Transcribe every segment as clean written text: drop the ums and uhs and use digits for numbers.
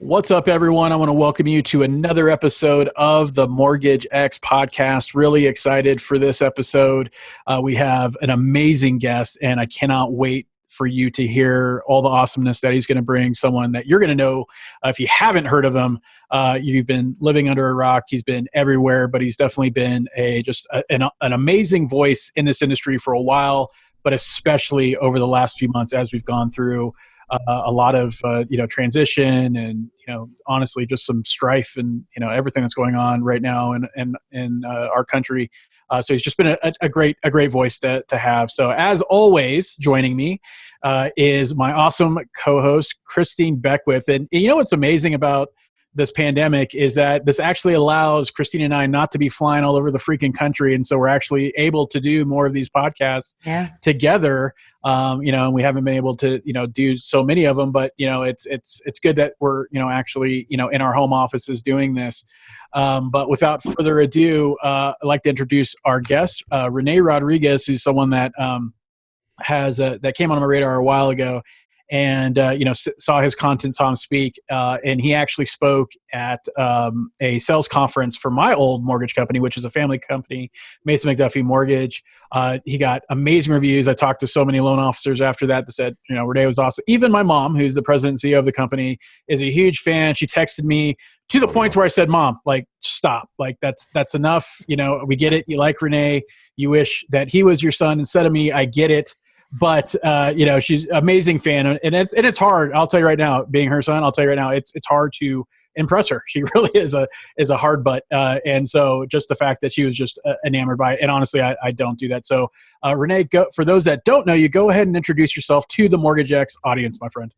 What's up, everyone? I want to welcome you to another episode of the Mortgage X podcast. Really excited for this episode. We have an amazing guest, and I cannot wait for you to hear all the awesomeness that he's going to bring. Someone that you're going to know if you haven't heard of him. You've been living under a rock. He's been everywhere, but he's definitely been an amazing voice in this industry for a while, but especially over the last few months as we've gone through a lot of transition and honestly just some strife and everything that's going on right now in our country. So he's just been a great voice to have. So as always, joining me is my awesome co-host Christine Beckwith. And what's amazing about this pandemic is that this actually allows Christine and I not to be flying all over the freaking country. And so we're actually able to do more of these podcasts together. And we haven't been able to, do so many of them, but it's good that we're, actually, in our home offices doing this. But without further ado, I'd like to introduce our guest, Rene Rodriguez, who's someone that that came on my radar a while ago. And, saw his content, saw him speak. And he actually spoke at a sales conference for my old mortgage company, which is a family company, Mason McDuffie Mortgage. He got amazing reviews. I talked to so many loan officers after that said, Rene was awesome. Even my mom, who's the president and CEO of the company, is a huge fan. She texted me to the point where I said, Mom, stop. That's enough. We get it. You like Rene. You wish that he was your son instead of me. I get it. But she's an amazing fan, and it's hard. I'll tell you right now, being her son, I'll tell you right now, it's hard to impress her. She really is a hard butt, and so just the fact that she was just enamored by it. And honestly, I don't do that. So Rene, for those that don't know you, go ahead and introduce yourself to the Mortgage X audience, my friend.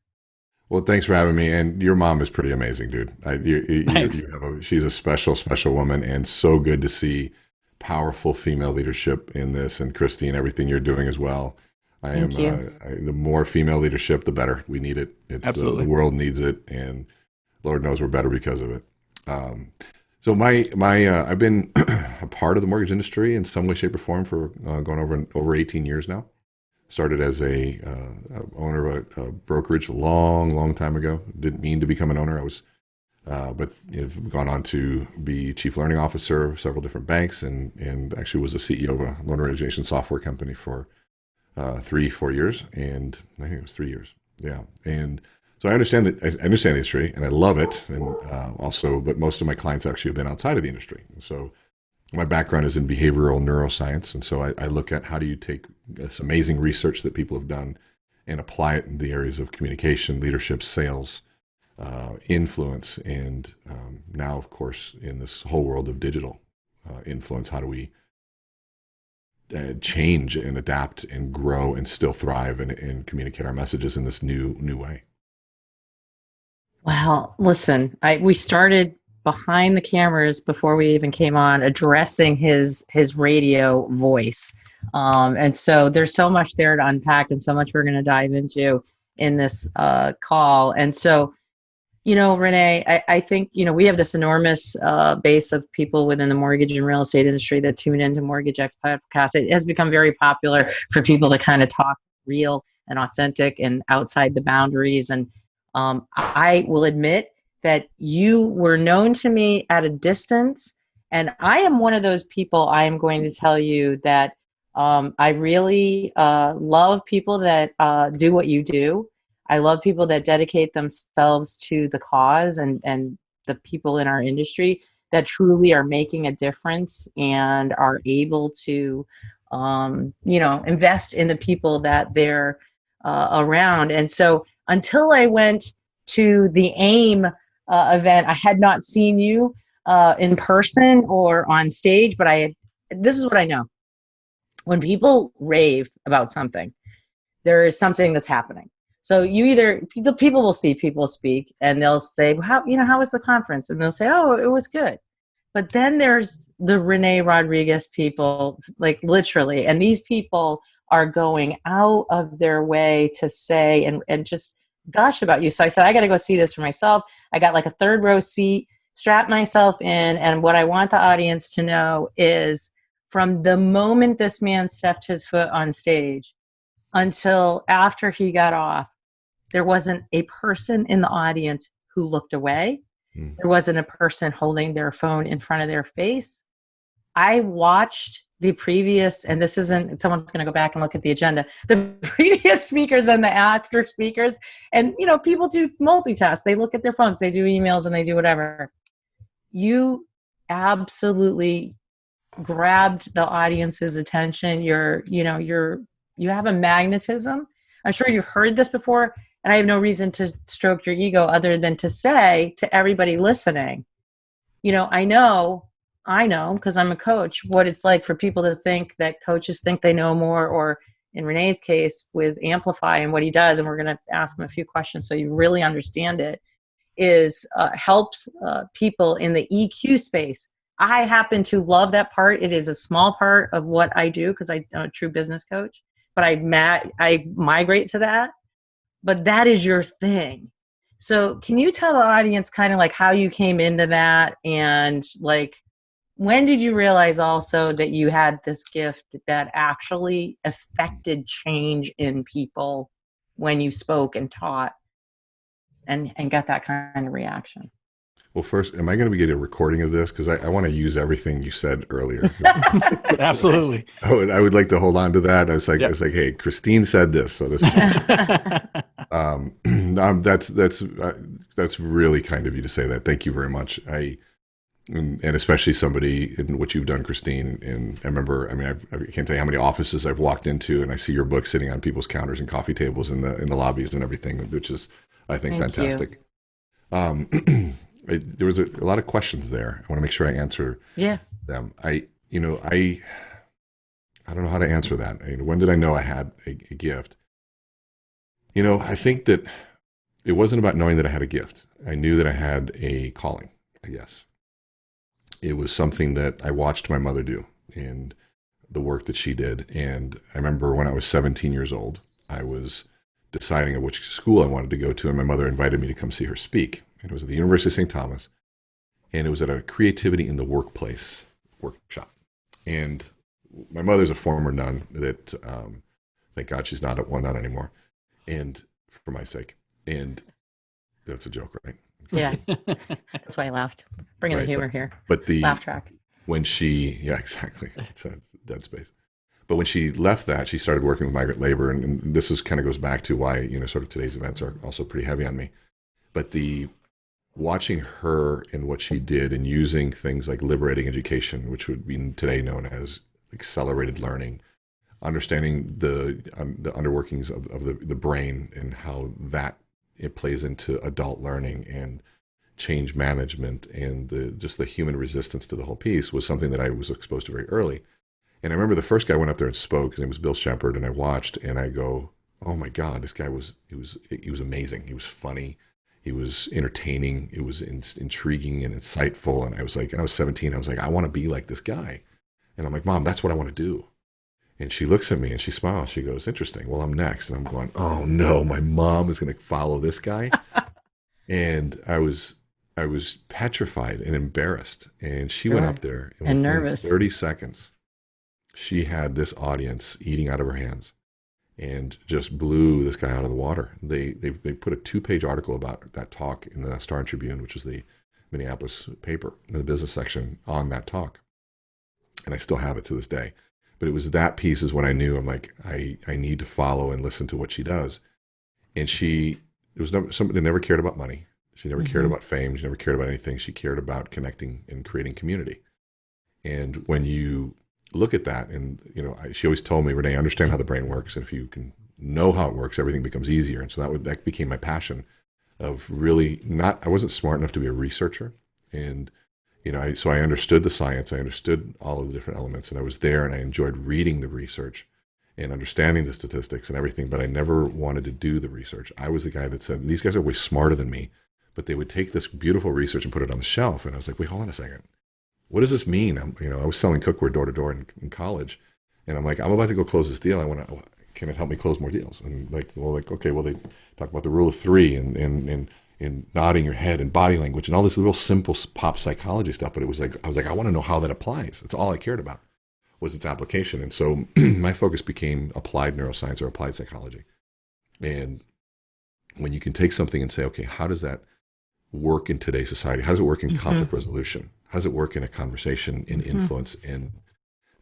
Well, thanks for having me. And your mom is pretty amazing, dude. She's a special woman, and so good to see powerful female leadership in this. And Christine, everything you're doing as well. The more female leadership, the better. We need it. Absolutely. The world needs it, and Lord knows we're better because of it. So I've been a part of the mortgage industry in some way, shape, or form for going over 18 years now. Started as a owner of a brokerage a long time ago. Didn't mean to become an owner. I was, but I've gone on to be chief learning officer of several different banks, and actually was a CEO of a loan origination software company for 3-4 years, and I think it was 3 years. Yeah. And so I understand the industry and I love it. And but most of my clients actually have been outside of the industry. And so my background is in behavioral neuroscience. And so I look at how do you take this amazing research that people have done and apply it in the areas of communication, leadership, sales, influence. And now, of course, in this whole world of digital influence, how do we change and adapt and grow and still thrive and communicate our messages in this new way? Well, listen, we started behind the cameras before we even came on, addressing his radio voice. And so there's so much there to unpack and so much we're going to dive into in this call. And so, Rene, I think, we have this enormous base of people within the mortgage and real estate industry that tune into Mortgage X podcast. It has become very popular for people to kind of talk real and authentic and outside the boundaries. And I will admit that you were known to me at a distance. And I am one of those people, I am going to tell you that I really love people that do what you do. I love people that dedicate themselves to the cause and the people in our industry that truly are making a difference and are able to, invest in the people that they're around. And so until I went to the AIM event, I had not seen you in person or on stage, but this is what I know. When people rave about something, there is something that's happening. So the people will see people speak and they'll say, well, how was the conference? And they'll say, oh, it was good. But then there's the Rene Rodriguez people, like literally, and these people are going out of their way to say and just gush about you. So I said, I got to go see this for myself. I got like a third row seat, strapped myself in. And what I want the audience to know is from the moment this man stepped his foot on stage until after he got off, there wasn't a person in the audience who looked away. Mm. There wasn't a person holding their phone in front of their face. I watched the previous, and this isn't, someone's going to go back and look at the agenda, the previous speakers and the after speakers. And, you know, people do multitask. They look at their phones, they do emails, and they do whatever. You absolutely grabbed the audience's attention. You have a magnetism. I'm sure you've heard this before, and I have no reason to stroke your ego other than to say to everybody listening, you know, I know, because I'm a coach, what it's like for people to think that coaches think they know more, or in Rene's case with Amplify and what he does, and we're going to ask him a few questions so you really understand it, is helps people in the EQ space. I happen to love that part. It is a small part of what I do because I'm a true business coach, but I migrate to that. But that is your thing. So can you tell the audience kind of like how you came into that, and like when did you realize also that you had this gift that actually affected change in people when you spoke and taught and got that kind of reaction? Well, first, am I going to be getting a recording of this? Because I want to use everything you said earlier. Absolutely. I would like to hold on to that. It's like, hey, Christine said this, so this. That's really kind of you to say that. Thank you very much. And especially somebody in what you've done, Christine. And I remember, I mean, I can't tell you how many offices I've walked into, and I see your book sitting on people's counters and coffee tables in the lobbies and everything, which is, I think, fantastic. There was a lot of questions there. I want to make sure I answer them. I don't know how to answer that. When did I know I had a gift? I think that it wasn't about knowing that I had a gift. I knew that I had a calling, I guess. It was something that I watched my mother do and the work that she did. And I remember when I was 17 years old, I was deciding which school I wanted to go to, and my mother invited me to come see her speak. And it was at the University of St. Thomas, and it was at a creativity in the workplace workshop. And my mother's a former nun that, thank God she's not anymore, and for my sake. And that's a joke, right? Yeah, that's why I laughed. Bringing the humor here. But the laugh track. When she, exactly, it's dead space. But when she left that, she started working with migrant labor, and this is kind of goes back to why sort of today's events are also pretty heavy on me. But watching her and what she did, and using things like liberating education, which would be today known as accelerated learning, understanding the underworkings of the brain and how it plays into adult learning and change management, and just the human resistance to the whole piece, was something that I was exposed to very early. And I remember the first guy went up there and spoke. His name was Bill Shepard, and I watched, and I go, "Oh my God, this guy was amazing. He was funny. He was entertaining. It was intriguing and insightful." And I was like, and I was 17. I was like, I want to be like this guy. And I'm like, Mom, that's what I want to do. And she looks at me and she smiles. She goes, "Interesting. Well, I'm next." And I'm going, oh no, my mom is going to follow this guy. And I was petrified and embarrassed. And she went up there and nervous. 30 seconds, she had this audience eating out of her hands and just blew this guy out of the water. They put a 2-page article about that talk in the Star and Tribune, which is the Minneapolis paper, in the business section, on that talk. And I still have it to this day. But it was that piece is when I knew, I'm like, I need to follow and listen to what she does. And it was somebody that never cared about money. She never cared about fame. She never cared about anything. She cared about connecting and creating community. And when you look at that, and she always told me, Rene, understand how the brain works, and if you can know how it works, everything becomes easier. And so that became my passion of really I wasn't smart enough to be a researcher, and so I understood the science, I understood all of the different elements, and I was there, and I enjoyed reading the research and understanding the statistics and everything, but I never wanted to do the research. I was the guy that said, these guys are way smarter than me, but they would take this beautiful research and put it on the shelf, and I was like, wait, hold on a second. What does this mean? I was selling cookware door to door in college, and I'm like, I'm about to go close this deal. Can it help me close more deals? And okay, they talk about the rule of 3 and nodding your head and body language and all this real simple pop psychology stuff. But I was like, I want to know how that applies. That's all I cared about, was its application. And so my focus became applied neuroscience or applied psychology. And when you can take something and say, okay, work in today's society? How does it work in conflict resolution? How does it work in a conversation, in influence? And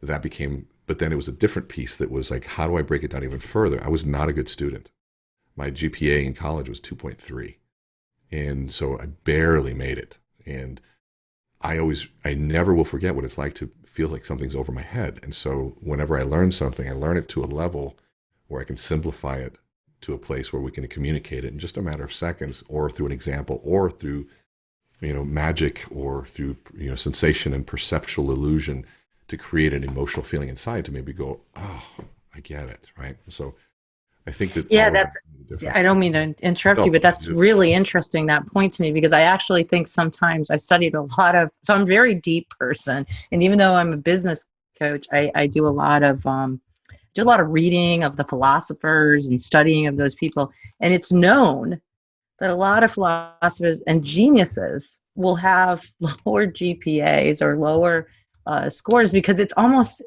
that became, but then it was a different piece that was like, how do I break it down even further? I was not a good student. My GPA in college was 2.3. And so I barely made it. And I never will forget what it's like to feel like something's over my head. And so whenever I learn something, I learn it to a level where I can simplify it to a place where we can communicate it in just a matter of seconds, or through an example, or through, magic, or through, sensation and perceptual illusion, to create an emotional feeling inside to maybe go, oh, I get it. Right. So I think that. Yeah, I don't mean to interrupt you, but that's really interesting, that point to me, because I actually think sometimes I've studied a lot of, so I'm a very deep person. And even though I'm a business coach, I do a lot of reading of the philosophers and studying of those people. And it's known that a lot of philosophers and geniuses will have lower GPAs or lower scores, because it's almost,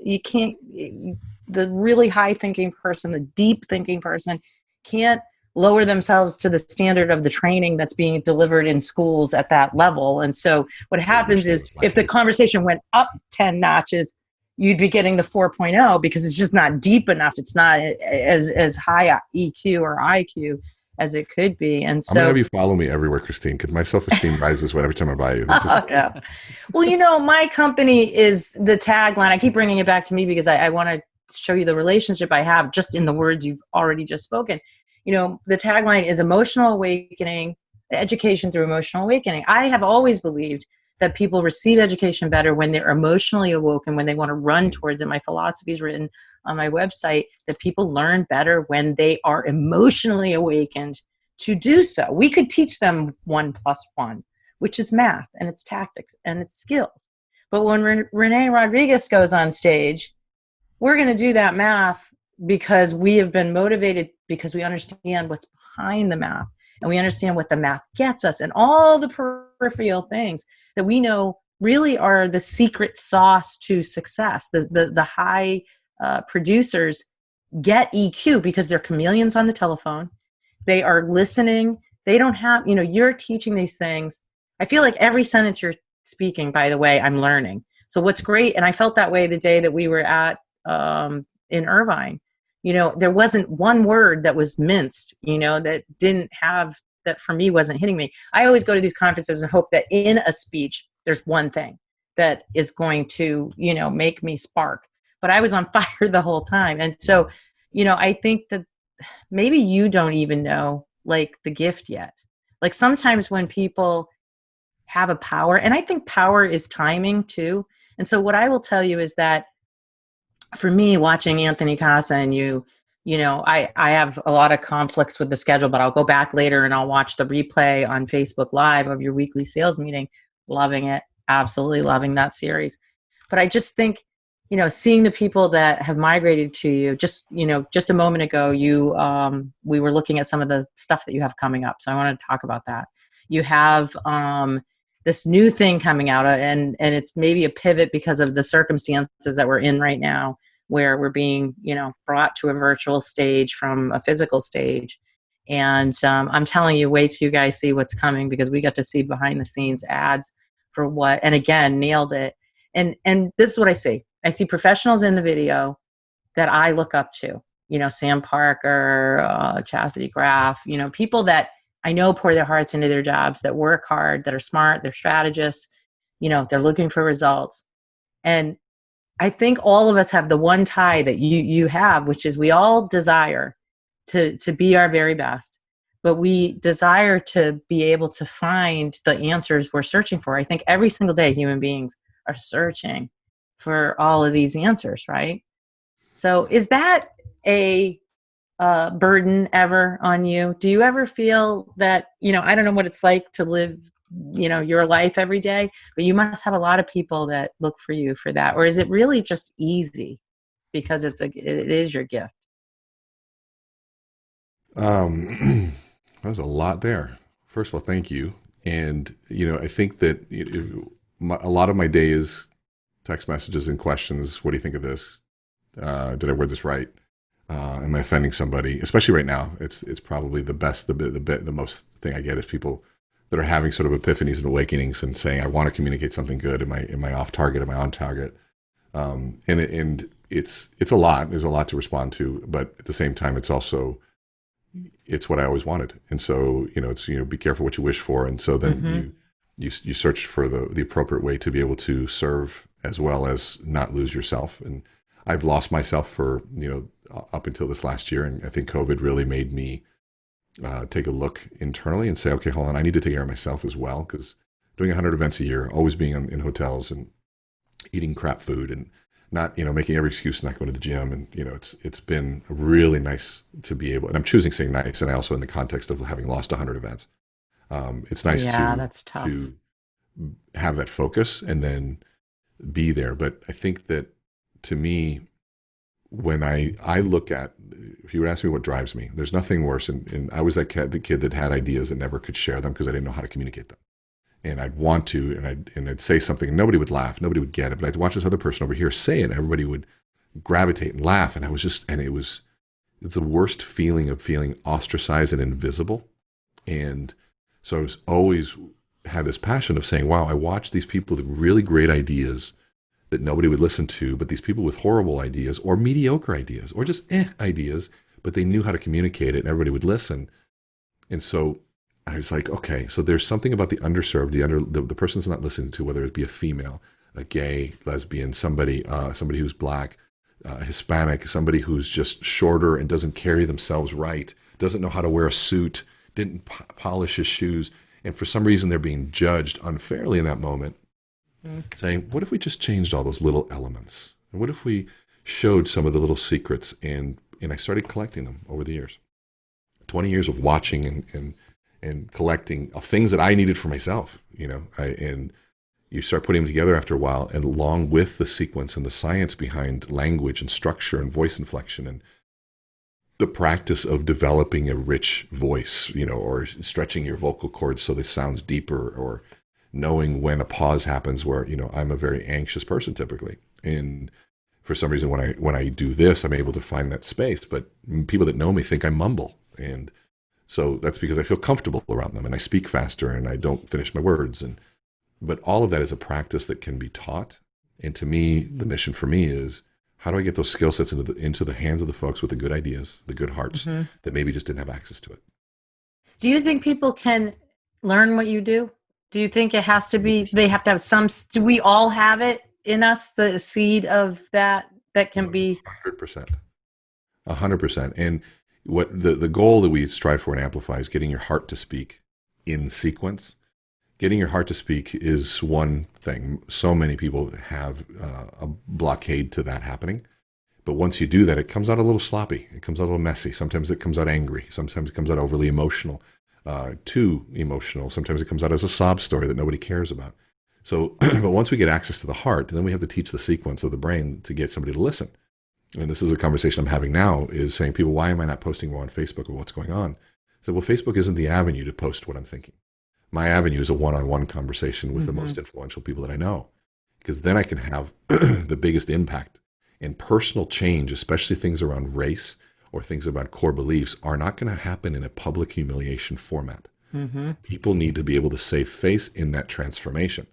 the really high thinking person, the deep thinking person, can't lower themselves to the standard of the training that's being delivered in schools at that level. And so what happens is, if the conversation went up 10 notches, you'd be getting the 4.0, because it's just not deep enough. It's not as high EQ or IQ as it could be. And so, I'm gonna have you follow me everywhere, Christine, because my self-esteem rises every time I buy you. Yeah. Well, my company is the tagline. I keep bringing it back to me because I want to show you the relationship I have just in the words you've already just spoken. The tagline is emotional awakening, education through emotional awakening. I have always believed that people receive education better when they're emotionally awoken, when they want to run towards it. My philosophy is written on my website, that people learn better when they are emotionally awakened to do so. We could teach them 1+1, which is math, and it's tactics, and it's skills. But when Rene Rodriguez goes on stage, we're going to do that math because we have been motivated, because we understand what's behind the math, and we understand what the math gets us, and all the peripheral things that we know really are the secret sauce to success. The high producers get EQ because they're chameleons on the telephone. They are listening. They don't have, you're teaching these things. I feel like every sentence you're speaking, by the way, I'm learning. So what's great, and I felt that way the day that we were at in Irvine, there wasn't one word that was minced, that didn't have, that for me wasn't hitting me. I always go to these conferences and hope that in a speech, there's one thing that is going to, make me spark. But I was on fire the whole time. And so, I think that maybe you don't even know, like, the gift yet. Like, sometimes when people have a power, and I think power is timing too. And so what I will tell you is that for me, watching Anthony Casa and I have a lot of conflicts with the schedule, but I'll go back later and I'll watch the replay on Facebook Live of your weekly sales meeting. Loving it. Absolutely loving that series. But I just think, seeing the people that have migrated to you, just a moment ago, we were looking at some of the stuff that you have coming up. So I want to talk about that. You have this new thing coming out, and it's maybe a pivot because of the circumstances that we're in right now, where we're being, brought to a virtual stage from a physical stage. And I'm telling you, wait till you guys see what's coming, because we got to see behind the scenes ads for what, and again, nailed it. And this is what I see. I see professionals in the video that I look up to, Sam Parker, Chastity Graff, people that I know pour their hearts into their jobs, that work hard, that are smart, they're strategists, they're looking for results. And I think all of us have the one tie that you have, which is we all desire to be our very best, but we desire to be able to find the answers we're searching for. I think every single day human beings are searching for all of these answers, right? So is that a burden ever on you? Do you ever feel that, I don't know what it's like to live, your life every day, but you must have a lot of people that look for you for that. Or is it really just easy because it is your gift? There's a lot there. First of all, thank you. And, I think that a lot of my day is text messages and questions. What do you think of this? Did I word this right? Am I offending somebody? Especially right now, it's probably the best, the most thing I get is people that are having sort of epiphanies and awakenings and saying, I want to communicate something good. Am I off target? Am I on target? And it's a lot. There's a lot to respond to, but at the same time, it's what I always wanted. And so, it's, be careful what you wish for. And so then you search for the appropriate way to be able to serve as well as not lose yourself. And I've lost myself for, up until this last year. And I think COVID really made me take a look internally and say, okay, hold on, I need to take care of myself as well. Because doing 100 events a year, always being in hotels and eating crap food and not, making every excuse not going to the gym. And, it's been really nice to be able, and I'm choosing saying nice. And I also, in the context of having lost 100 events, it's nice that's tough. to have that focus and then be there. But I think that, to me, when I look at, if you would ask me what drives me, there's nothing worse. And I was the kid that had ideas and never could share them because I didn't know how to communicate them. And I'd want to, and I'd say something and nobody would laugh, nobody would get it. But I'd watch this other person over here say it and everybody would gravitate and laugh. And it was the worst feeling of feeling ostracized and invisible. And so I was always had this passion of saying, wow, I watched these people with really great ideas that nobody would listen to, but these people with horrible ideas or mediocre ideas or just ideas, but they knew how to communicate it and everybody would listen. And so I was like, okay, so there's something about the underserved, the person's not listening to, whether it be a female, a gay, lesbian, somebody who's Black, Hispanic, somebody who's just shorter and doesn't carry themselves right, doesn't know how to wear a suit, didn't polish his shoes, and for some reason they're being judged unfairly in that moment. Saying, what if we just changed all those little elements? And what if we showed some of the little secrets? And I started collecting them over the years. 20 years of watching and collecting of things that I needed for myself, and you start putting them together after a while, and along with the sequence and the science behind language and structure and voice inflection and the practice of developing a rich voice, or stretching your vocal cords so this sounds deeper, or knowing when a pause happens where, I'm a very anxious person typically. And for some reason, when I do this, I'm able to find that space, but people that know me think I mumble. And so that's because I feel comfortable around them and I speak faster and I don't finish my words. But all of that is a practice that can be taught. And to me, the mission for me is, how do I get those skill sets into the hands of the folks with the good ideas, the good hearts that maybe just didn't have access to it? Do you think people can learn what you do? Do you think it has to be, they have to have do we all have it in us, the seed of that can be? 100%. 100%. And what the goal that we strive for and amplify is getting your heart to speak in sequence. Getting your heart to speak is one thing. So many people have a blockade to that happening. But once you do that, it comes out a little sloppy. It comes out a little messy. Sometimes it comes out angry. Sometimes it comes out overly emotional. Too emotional. Sometimes it comes out as a sob story that nobody cares about. So, but once we get access to the heart, then we have to teach the sequence of the brain to get somebody to listen. And this is a conversation I'm having now, is saying, people, why am I not posting more on Facebook of what's going on? So, well, Facebook isn't the avenue to post what I'm thinking. My avenue is a one-on-one conversation with the most influential people that I know, because then I can have the biggest impact. And personal change, especially things around race or things about core beliefs, are not going to happen in a public humiliation format. People need to be able to save face in that transformation.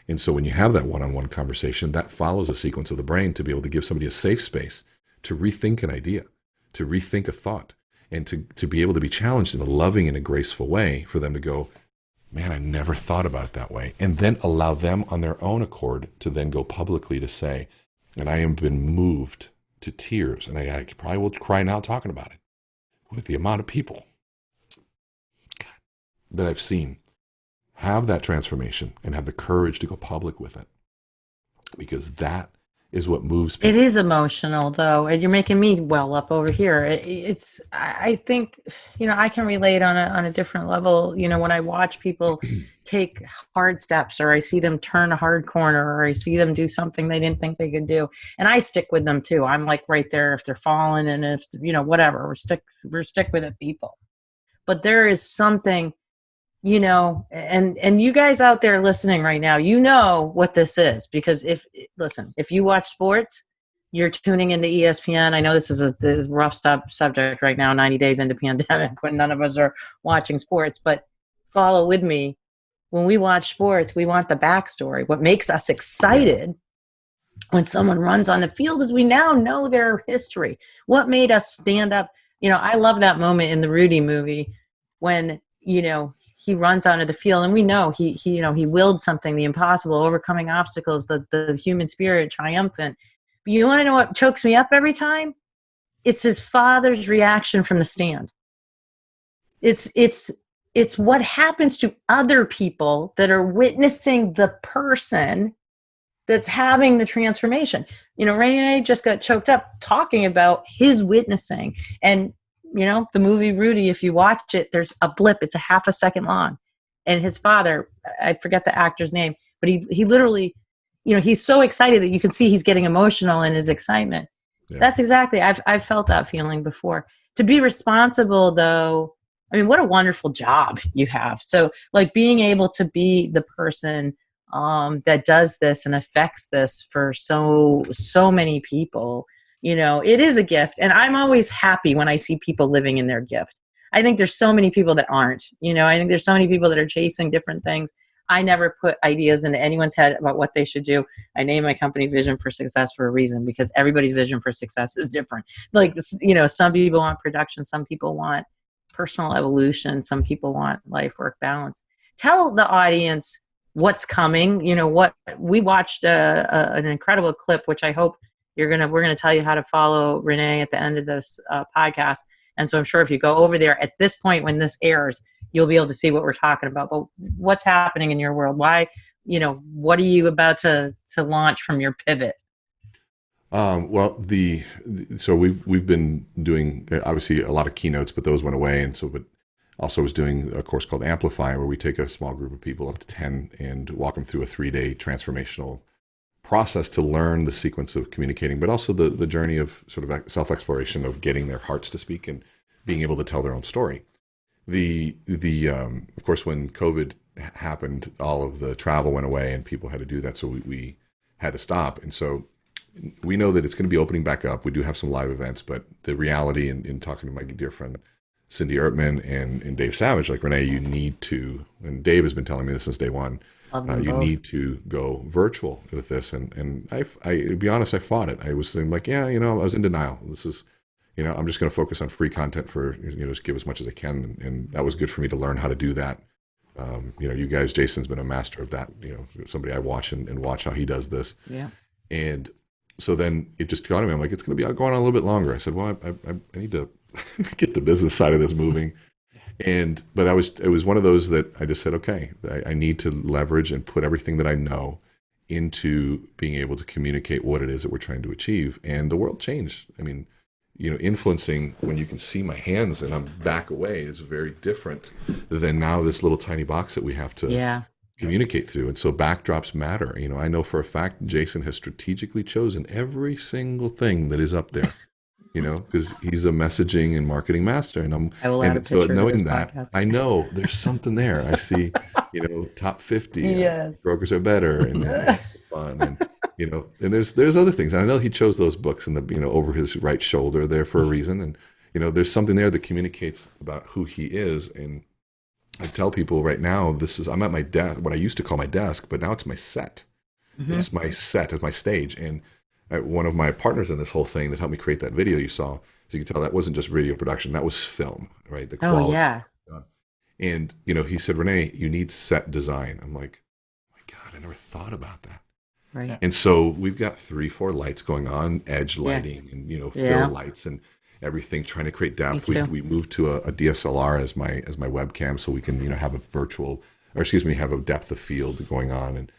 And so when you have that one-on-one conversation, that follows a sequence of the brain to be able to give somebody a safe space to rethink an idea, to rethink a thought, and to be able to be challenged in a loving and a graceful way for them to go, man, I never thought about it that way. And then allow them on their own accord to then go publicly to say, and I have been moved to tears, and I probably will cry now talking about it, with the amount of people that I've seen have that transformation and have the courage to go public with it, because that is what moves people. It is emotional, though, and you're making me well up over here. I think, I can relate on a different level. When I watch people take hard steps, or I see them turn a hard corner, or I see them do something they didn't think they could do, and I stick with them too. I'm like right there if they're falling, and if whatever, we're stick with it, people. But there is something. And you guys out there listening right now, what this is, because if you watch sports, you're tuning into ESPN. I know this is a rough subject right now, 90 days into pandemic, when none of us are watching sports, but follow with me. when we watch sports, we want the backstory. What makes us excited when someone runs on the field is we now know their history. What made us stand up? I love that moment in the Rudy movie when, he runs onto the field, and we know he willed something, the impossible, overcoming obstacles, the human spirit, triumphant. But you want to know what chokes me up every time? It's his father's reaction from the stand. It's what happens to other people that are witnessing the person that's having the transformation. Rene just got choked up talking about his witnessing. And, the movie Rudy, if you watch it, there's a blip. It's a half a second long. And his father, I forget the actor's name, but he literally, he's so excited that you can see he's getting emotional in his excitement. Yeah. That's exactly, I've felt that feeling before. To be responsible, though, I mean, what a wonderful job you have. So, like, being able to be the person that does this and affects this for so many people, it is a gift. And I'm always happy when I see people living in their gift. I think there's so many people that aren't. I think there's so many people that are chasing different things. I never put ideas into anyone's head about what they should do. I name my company Vision for Success for a reason, because everybody's vision for success is different. Like, some people want production, some people want personal evolution, some people want life work balance. Tell the audience what's coming. What we watched an incredible clip, which I hope we're gonna tell you how to follow Rene at the end of this podcast. And so I'm sure if you go over there at this point when this airs, you'll be able to see what we're talking about. But what's happening in your world? Why, what are you about to launch from your pivot? Well, so we've been doing obviously a lot of keynotes, but those went away, and so but also was doing a course called Amplify, where we take a small group of people up to 10 and walk them through a 3-day transformational process to learn the sequence of communicating, but also the journey of sort of self-exploration of getting their hearts to speak and being able to tell their own story. Of course, when COVID happened, all of the travel went away and people had to do that, so we had to stop. And so we know that it's going to be opening back up. We do have some live events, but the reality in talking to my dear friend Cindy Ertman and Dave Savage, like, Rene, you need to, and Dave has been telling me this since day one, you need to go virtual with this. And I to be honest, I fought it. I was thinking like, I was in denial. This is, I'm just going to focus on free content for, just give as much as I can. And that was good for me to learn how to do that. You guys, Jason's been a master of that, somebody I watch and watch how he does this. Yeah. And so then it just got to me. I'm like, it's going to be going on a little bit longer. I said, well, I need to get the business side of this moving. But it was one of those that I just said, okay, I need to leverage and put everything that I know into being able to communicate what it is that we're trying to achieve. And the world changed. I mean, influencing when you can see my hands and I'm back away is very different than now this little tiny box that we have to communicate through. And so backdrops matter. I know for a fact Jason has strategically chosen every single thing that is up there. Because he's a messaging and marketing master, and so knowing that, podcast. I know there's something there. I see, top 50, yes. Brokers Are Better, and fun, and and there's other things. And I know he chose those books in the over his right shoulder there for a reason, and there's something there that communicates about who he is. And I tell people right now, I'm at my desk, what I used to call my desk, but now it's my set. Mm-hmm. It's my set, it's my stage, and one of my partners in this whole thing that helped me create that video you saw, so you can tell that wasn't just video production, that was film, right? The quality. Oh, yeah. And, he said, Rene, you need set design. I'm like, oh my God, I never thought about that. Right. And so we've got 3-4 lights going on, edge lighting and, fill lights and everything, trying to create depth. We moved to a DSLR as my webcam so we can, have a depth of field going on.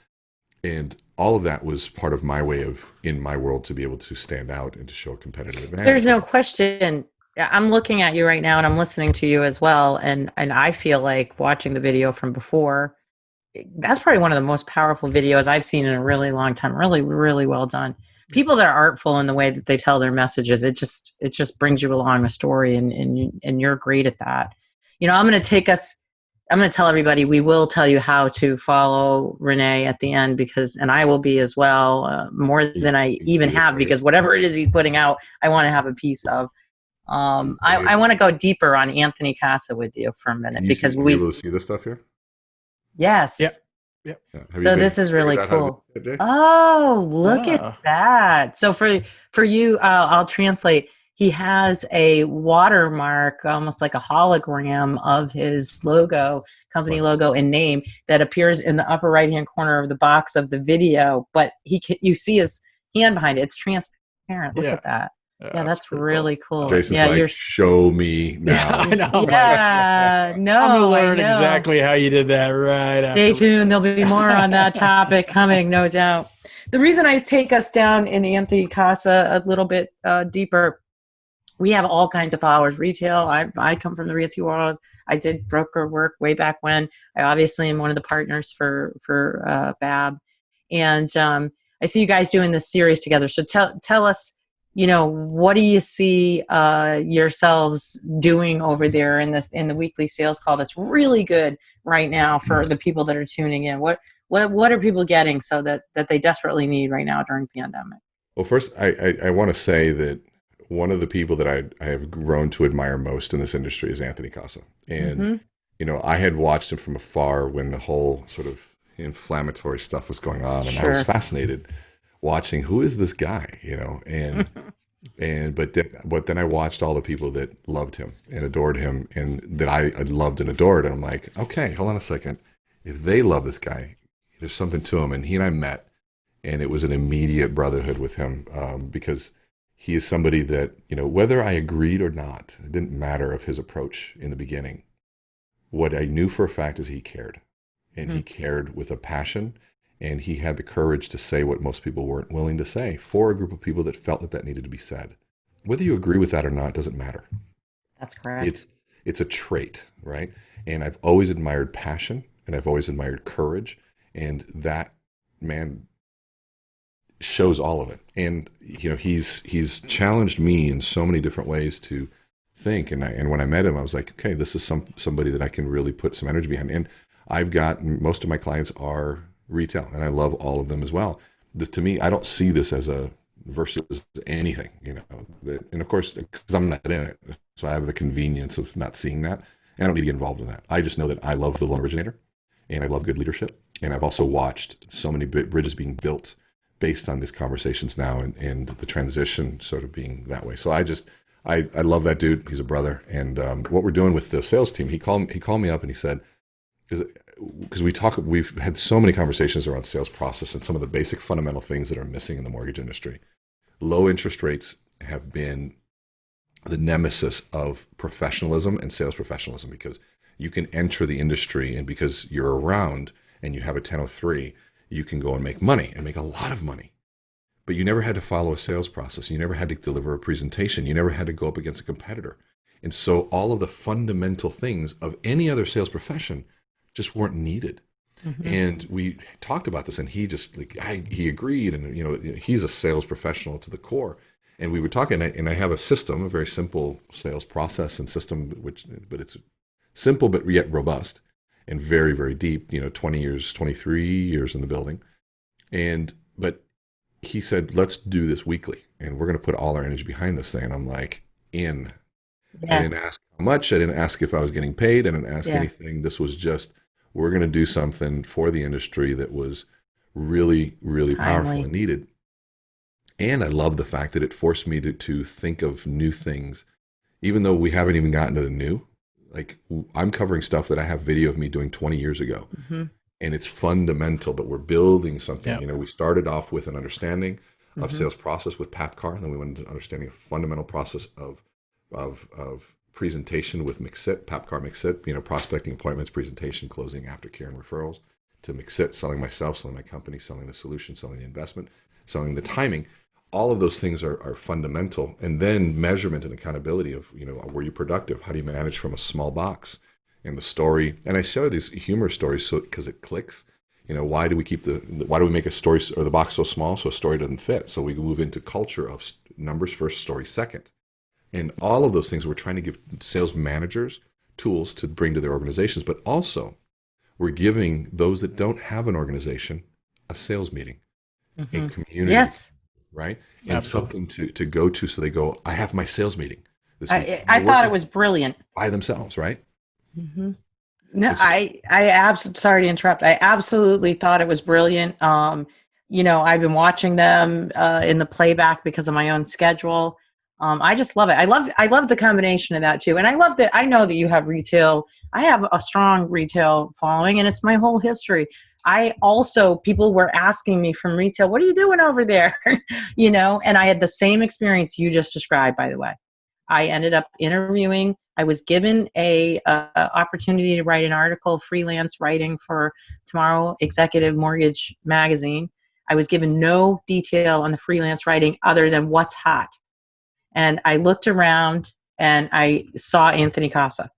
And all of that was part of my way of, in my world, to be able to stand out and to show a competitive advantage. There's no question. I'm looking at you right now and I'm listening to you as well. And I feel like watching the video from before, that's probably one of the most powerful videos I've seen in a really long time. Really, really well done. People that are artful in the way that they tell their messages, it just brings you along a story, and you're great at that. I'm going to tell everybody, we will tell you how to follow Rene at the end, and I will be as well, more than I even have, because whatever it is he's putting out, I want to have a piece of. I want to go deeper on Anthony Casa with you for a minute, because we able to see this stuff here. Yes. Yep. Yep. So this is really cool. Oh, look at that. So for you, I'll translate. He has a watermark, almost like a hologram of his logo, company logo and name that appears in the upper right-hand corner of the box of the video, but you see his hand behind it. It's transparent. Look at that. Yeah, that's really cool. Jason's like, show me now. I know. Yeah, no, I'm gonna learn exactly how you did that right after. Stay tuned. There'll be more on that topic coming, no doubt. The reason I take us down in Anthony Casa a little bit deeper, we have all kinds of followers. Retail, I come from the realty world. I did broker work way back when. I obviously am one of the partners for BAB. And I see you guys doing this series together. So tell us, what do you see yourselves doing over there in the weekly sales call that's really good right now for the people that are tuning in? What are people getting so that they desperately need right now during the pandemic? Well, first, I want to say that one of the people that I have grown to admire most in this industry is Anthony Casa. And, I had watched him from afar when the whole sort of inflammatory stuff was going on. And I was fascinated watching, who is this guy, but then I watched all the people that loved him and adored him and that I loved and adored. And I'm like, okay, hold on a second. If they love this guy, there's something to him. And he and I met, and it was an immediate brotherhood with him because he is somebody that, whether I agreed or not, it didn't matter of his approach in the beginning. What I knew for a fact is he cared, and he cared with a passion, and he had the courage to say what most people weren't willing to say for a group of people that felt that needed to be said. Whether you agree with that or not doesn't matter. That's correct. It's a trait, right? And I've always admired passion, and I've always admired courage, and that man shows all of it. And he's challenged me in so many different ways to think. And when I met him, I was like, okay, this is somebody that I can really put some energy behind. And I've got, most of my clients are retail, and I love all of them as well. To me, I don't see this as a versus anything, and of course, because I'm not in it, so I have the convenience of not seeing that. And I don't need to get involved in that. I just know that I love the loan originator, and I love good leadership. And I've also watched so many bridges being built based on these conversations now, and the transition sort of being that way. So I love that dude. He's a brother. And what we're doing with the sales team, he called me up and he said, because we've had so many conversations around sales process and some of the basic fundamental things that are missing in the mortgage industry. Low interest rates have been the nemesis of professionalism and sales professionalism, because you can enter the industry, and because you're around and you have a 1003, you can go and make money, and make a lot of money. But you never had to follow a sales process. You never had to deliver a presentation. You never had to go up against a competitor. And so all of the fundamental things of any other sales profession just weren't needed. And we talked about this, and he just he agreed, and he's a sales professional to the core. And we were talking, and I have a system, a very simple sales process and system, but it's simple but yet robust and very, very deep. 20 years, 23 years in the building, but he said, let's do this weekly, and we're going to put all our energy behind this thing. And I'm like, I didn't ask how much. I didn't ask if I was getting paid. I didn't ask anything. This was just, we're going to do something for the industry that was really, really powerful and needed. And I love the fact that it forced me to think of new things, even though we haven't even gotten to the new. Like, I'm covering stuff that I have video of me doing 20 years ago. And it's fundamental, but we're building something. We started off with an understanding of sales process with PAPCAR, and then we went into understanding a fundamental process of presentation with McSit, PAPCAR McSit, prospecting, appointments, presentation, closing, aftercare, and referrals, to McSit, selling myself, selling my company, selling the solution, selling the investment, selling the timing. All of those things are fundamental. And then measurement and accountability of, were you productive? How do you manage from a small box? And the story, and I show these humor stories because it clicks. Why do we make a story or the box so small so a story doesn't fit? So we move into culture of numbers first, story second. And all of those things, we're trying to give sales managers tools to bring to their organizations, but also we're giving those that don't have an organization a sales meeting, a community. Yes. Right? And something to go to, so they go, I have my sales meeting. I thought it was brilliant. By themselves, right? No, I absolutely, sorry to interrupt. I absolutely thought it was brilliant. I've been watching them in the playback because of my own schedule. I just love it. I love the combination of that too. And I love that. I know that you have retail. I have a strong retail following, and it's my whole history. People were asking me from retail, what are you doing over there? And I had the same experience you just described, by the way. I ended up interviewing. I was given a opportunity to write an article, freelance writing for Tomorrow Executive Mortgage Magazine. I was given no detail on the freelance writing other than what's hot. And I looked around and I saw Anthony Casa.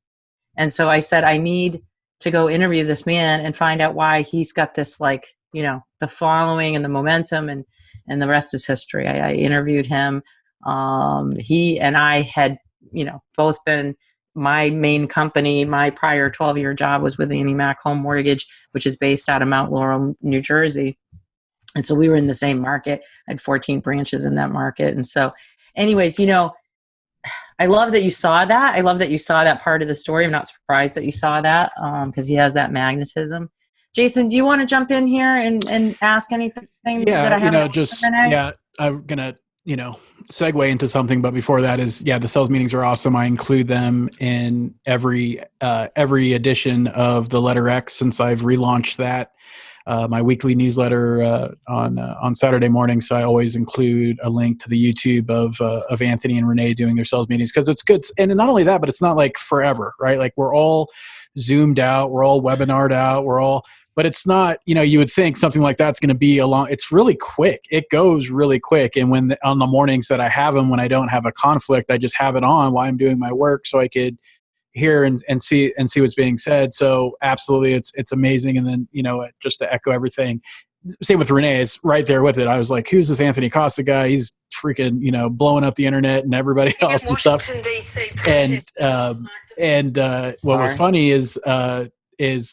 And so I said, I need to go interview this man and find out why he's got this, the following and the momentum, and the rest is history. I interviewed him. He and I had, both been, my main company, my prior 12-year job was with Annie Mac Home Mortgage, which is based out of Mount Laurel, New Jersey. And so we were in the same market. I had 14 branches in that market. And so anyways, I love that you saw that. I love that you saw that part of the story. I'm not surprised that you saw that because he has that magnetism. Jason, do you want to jump in here and ask anything that I haven't? I'm going to, segue into something. But before that is, the sales meetings are awesome. I include them in every edition of the Letter X since I've relaunched that. My weekly newsletter on Saturday morning. So I always include a link to the YouTube of Anthony and Rene doing their sales meetings because it's good. And not only that, but it's not like forever, right? Like we're all Zoomed out, we're all webinared out, but it's not, you would think something like that's going to be it's really quick. It goes really quick. And on the mornings that I have them, when I don't have a conflict, I just have it on while I'm doing my work so I could hear and see what's being said. So absolutely, it's amazing. And then just to echo everything, same with Rene, is right there with it. I was like, who's this Anthony Costa guy? He's freaking blowing up the internet and everybody else and stuff. And what was funny is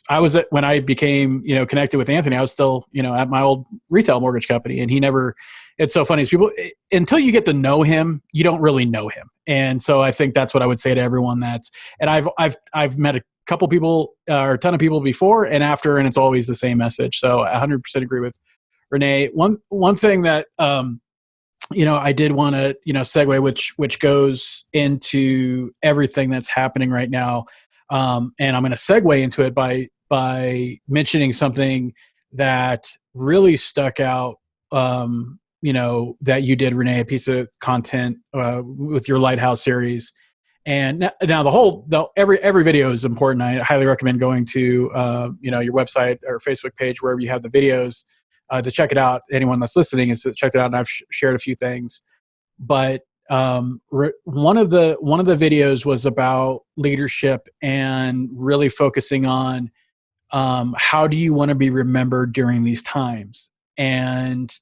I was when I became connected with Anthony, I was still at my old retail mortgage company, and he never. It's so funny is people until you get to know him, you don't really know him. And so I think that's what I would say to everyone. And I've met a couple people or a ton of people before and after, and it's always the same message. So 100% agree with Rene. One thing that I did want to segue, which goes into everything that's happening right now, and I'm going to segue into it by mentioning something that really stuck out. That you did, Rene, a piece of content with your Lighthouse series. And now every video is important. I highly recommend going to, your website or Facebook page, wherever you have the videos, to check it out. Anyone that's listening is to check it out. And I've shared a few things, but one of the videos was about leadership and really focusing on how do you want to be remembered during these times? And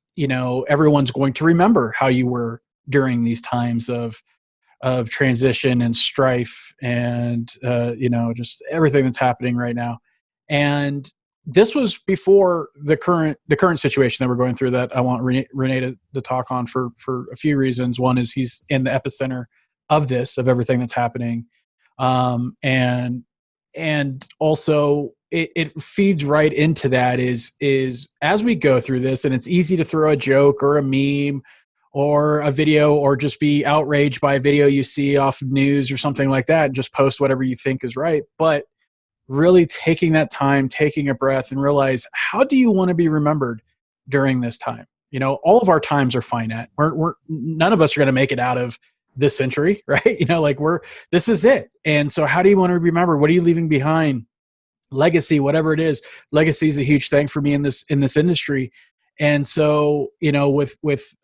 everyone's going to remember how you were during these times of transition and strife and just everything that's happening right now. And this was before the current situation that we're going through, that I want Rene to talk on for a few reasons. One is he's in the epicenter of everything that's happening, and also it feeds right into that is as we go through this, and it's easy to throw a joke or a meme or a video or just be outraged by a video you see off news or something like that and just post whatever you think is right. But really taking that time, taking a breath, and realize, how do you want to be remembered during this time? All of our times are finite. We're none of us are going to make it out of this century, right? This is it. And so how do you want to remember? What are you leaving behind? Legacy, whatever it is. Legacy is a huge thing for me in this industry. And so, with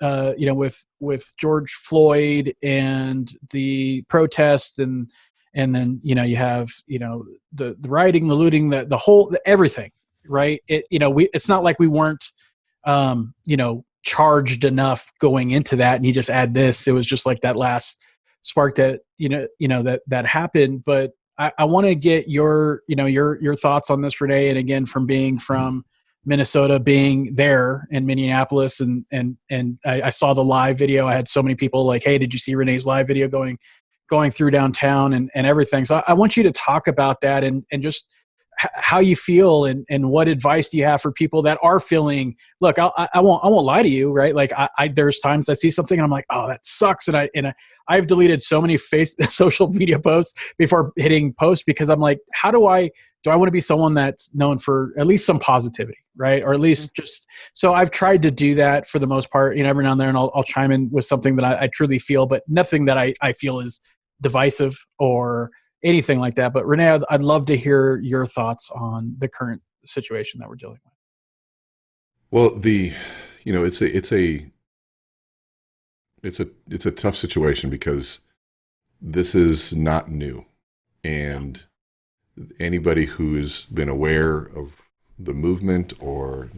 George Floyd and the protests and then, you have, the rioting, the looting, the whole, everything, right? It's not like we weren't, charged enough going into that. And you just add this, it was just like that last spark that, that happened. But I want to get your thoughts on this, Rene. And again, being from Minnesota, being there in Minneapolis, and I saw the live video. I had so many people like, hey, did you see Rene's live video going through downtown and everything? So I want you to talk about that and just how you feel, and what advice do you have for people that are feeling, look, I won't lie to you, right? Like there's times I see something and I'm like, oh, that sucks. I've deleted so many social media posts before hitting post, because I'm like, do I want to be someone that's known for at least some positivity, right? Or at least just, so I've tried to do that for the most part, every now and then, and I'll chime in with something that I truly feel, but nothing that I feel is divisive or anything like that. But Rene, I'd love to hear your thoughts on the current situation that we're dealing with. Well, it's a tough situation because this is not new, and anybody who's been aware of the movement or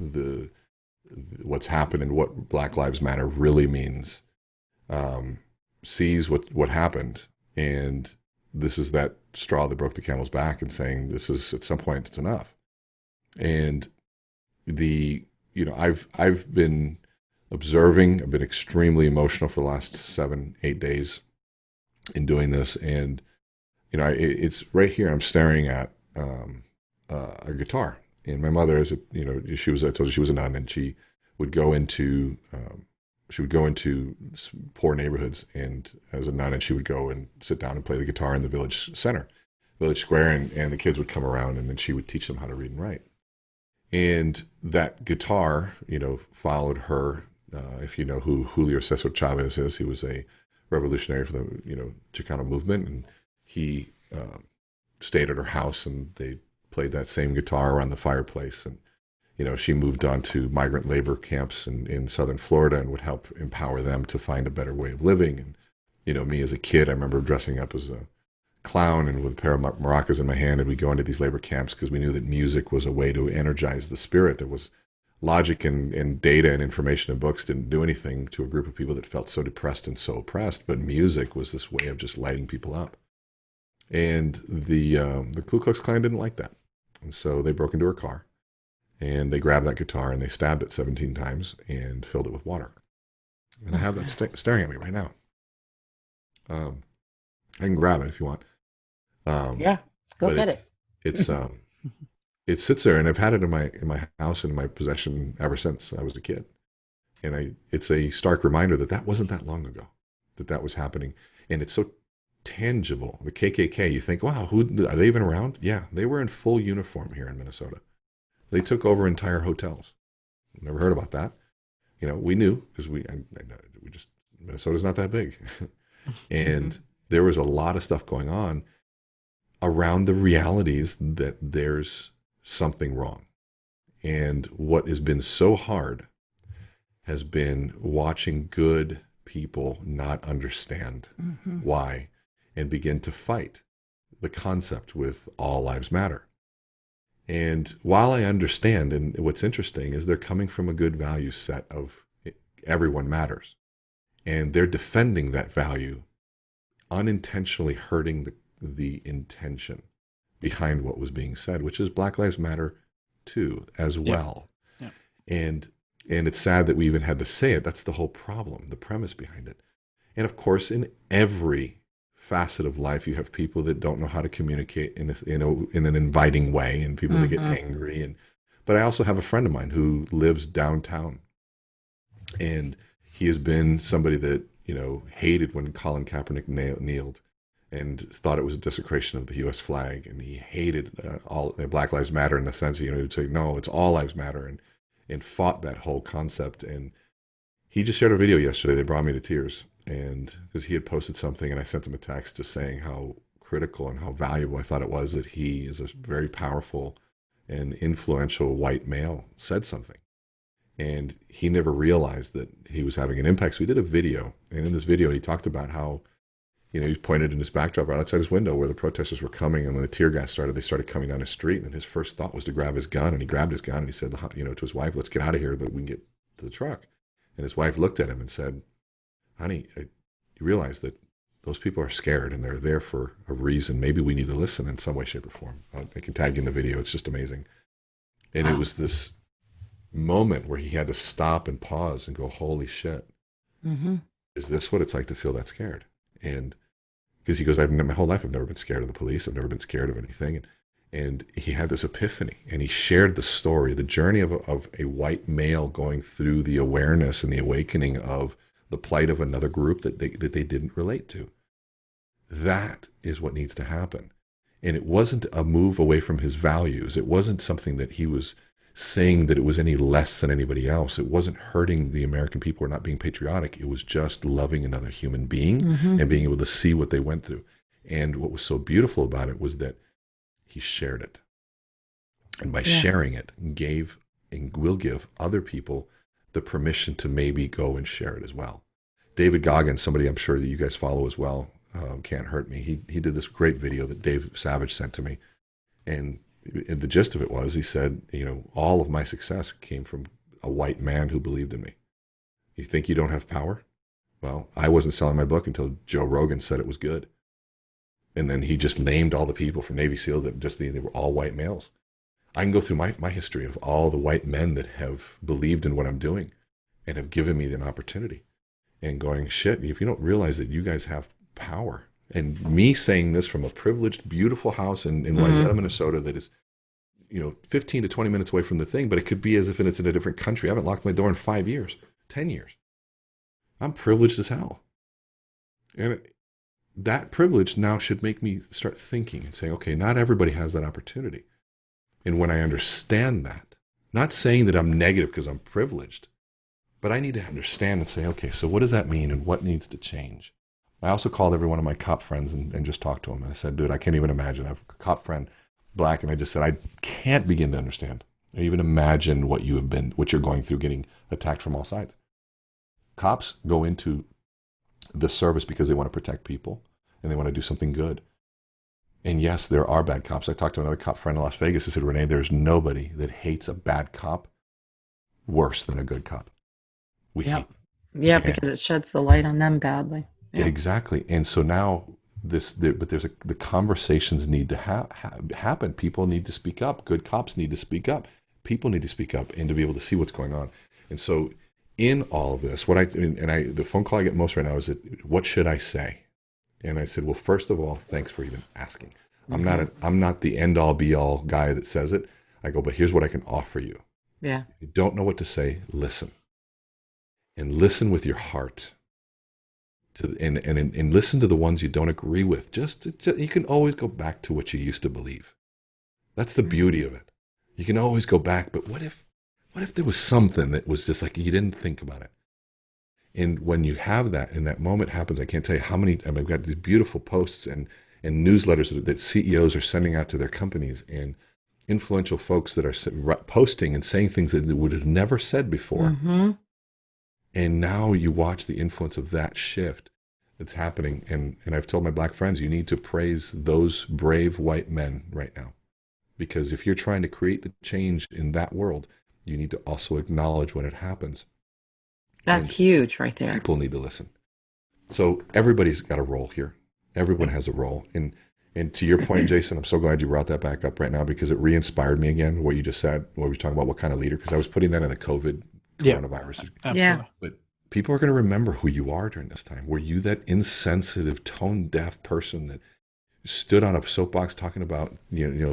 what's happened and what Black Lives Matter really means, sees what happened, and this is that straw that broke the camel's back, and saying this is, at some point, it's enough. And I've been observing. I've been extremely emotional for the last 7-8 days in doing this, and it's right here. I'm staring at a guitar, and my mother is I told you she was a nun, and she would go into poor neighborhoods, and as a nun, and she would go and sit down and play the guitar in the village square, and the kids would come around, and then she would teach them how to read and write. And that guitar, followed her. If you know who Julio César Chavez is, he was a revolutionary for the Chicano movement, and he stayed at her house, and they played that same guitar around the fireplace. And she moved on to migrant labor camps in southern Florida, and would help empower them to find a better way of living. And me as a kid, I remember dressing up as a clown and with a pair of maracas in my hand, and we'd go into these labor camps because we knew that music was a way to energize the spirit. It was logic and data and information and books didn't do anything to a group of people that felt so depressed and so oppressed, but music was this way of just lighting people up. And the Ku Klux Klan didn't like that, and so they broke into her car, and they grabbed that guitar, and they stabbed it 17 times and filled it with water. And I have that staring at me right now. I can grab it if you want. Yeah, go get it. It's it sits there, and I've had it in my house and in my possession ever since I was a kid. And it's a stark reminder that wasn't that long ago, that was happening, and it's so tangible. The KKK, you think, wow, are they even around? Yeah, they were in full uniform here in Minnesota. They took over entire hotels. Never heard about that. We knew because Minnesota's not that big, and there was a lot of stuff going on around the realities that there's something wrong. And what has been so hard has been watching good people not understand why, and begin to fight the concept with all lives matter. And while I understand, and what's interesting is they're coming from a good value set of everyone matters, and they're defending that value, unintentionally hurting the intention behind what was being said, which is Black Lives Matter too, as well. Yeah. And it's sad that we even had to say it. That's the whole problem, the premise behind it. And of course, in every facet of life, you have people that don't know how to communicate in an inviting way, and people that get angry. But I also have a friend of mine who lives downtown, and he has been somebody that hated when Colin Kaepernick kneeled, and thought it was a desecration of the U.S. flag, and he hated all Black Lives Matter in the sense he'd say, no, it's all lives matter, and fought that whole concept. And he just shared a video yesterday that brought me to tears, and because he had posted something, and I sent him a text just saying how critical and how valuable I thought it was that he, is a very powerful and influential white male, said something. And he never realized that he was having an impact. So we did a video, and in this video he talked about how he pointed in his backdrop right outside his window where the protesters were coming, and when the tear gas started, they started coming down his street, and his first thought was to grab his gun, and he grabbed his gun, and he said, to his wife, let's get out of here that we can get to the truck. And his wife looked at him and said, honey, you realize that those people are scared, and they're there for a reason. Maybe we need to listen in some way, shape, or form. I can tag in the video. It's just amazing. And It was this moment where he had to stop and pause and go, holy shit, is this what it's like to feel that scared? And because he goes, my whole life I've never been scared of the police. I've never been scared of anything. And he had this epiphany, and he shared the story, the journey of a white male going through the awareness and the awakening of the plight of another group that they didn't relate to. That is what needs to happen. And it wasn't a move away from his values. It wasn't something that he was saying that it was any less than anybody else. It wasn't hurting the American people or not being patriotic. It was just loving another human being and being able to see what they went through. And what was so beautiful about it was that he shared it. And by sharing it, gave and will give other people the permission to maybe go and share it as well. David Goggins, somebody I'm sure that you guys follow as well, Can't Hurt Me. He did this great video that Dave Savage sent to me. And the gist of it was, he said, all of my success came from a white man who believed in me. You think you don't have power? Well, I wasn't selling my book until Joe Rogan said it was good. And then he just named all the people from Navy SEALs that they were all white males. I can go through my history of all the white men that have believed in what I'm doing and have given me an opportunity. And going, shit, if you don't realize that you guys have power. And me saying this from a privileged, beautiful house in Wayzata, Minnesota that is, 15 to 20 minutes away from the thing, but it could be as if it's in a different country. I haven't locked my door in 5 years, 10 years. I'm privileged as hell. And that privilege now should make me start thinking and saying, okay, not everybody has that opportunity. And when I understand that, not saying that I'm negative because I'm privileged, but I need to understand and say, okay, so what does that mean and what needs to change? I also called every one of my cop friends and just talked to them. And I said, dude, I can't even imagine. I have a cop friend, black, and I just said, I can't begin to understand or even imagine what you're going through, getting attacked from all sides. Cops go into the service because they want to protect people and they want to do something good. And yes, there are bad cops. I talked to another cop friend in Las Vegas who said, Rene, there's nobody that hates a bad cop worse than a good cop. We hate. Yeah, because it sheds the light on them badly. Yeah. Exactly. And so now the conversations need to happen. People need to speak up. Good cops need to speak up. People need to speak up and to be able to see what's going on. And so in all of this, the phone call I get most right now is, what should I say? And I said, well, first of all, thanks for even asking. I'm not the end all be all guy that says it. I go, but here's what I can offer you. Yeah. If you don't know what to say, listen. And listen with your heart. And listen to the ones you don't agree with. Just you can always go back to what you used to believe. That's the beauty of it. You can always go back, but what if there was something that was just like you didn't think about it? And when you have that, and that moment happens, I can't tell you how many. I've got these beautiful posts and newsletters that CEOs are sending out to their companies, and influential folks that are posting and saying things that they would have never said before. Mm-hmm. And now you watch the influence of that shift that's happening. And I've told my black friends, you need to praise those brave white men right now. Because if you're trying to create the change in that world, you need to also acknowledge when it happens. That's huge right there. People need to listen. So everybody's got a role here. Everyone has a role. And to your point, Jason, I'm so glad you brought that back up right now, because it re-inspired me again, what you just said, what we were talking about, what kind of leader, because I was putting that in the coronavirus. Absolutely. But people are going to remember who you are during this time. Were you that insensitive, tone-deaf person that stood on a soapbox talking about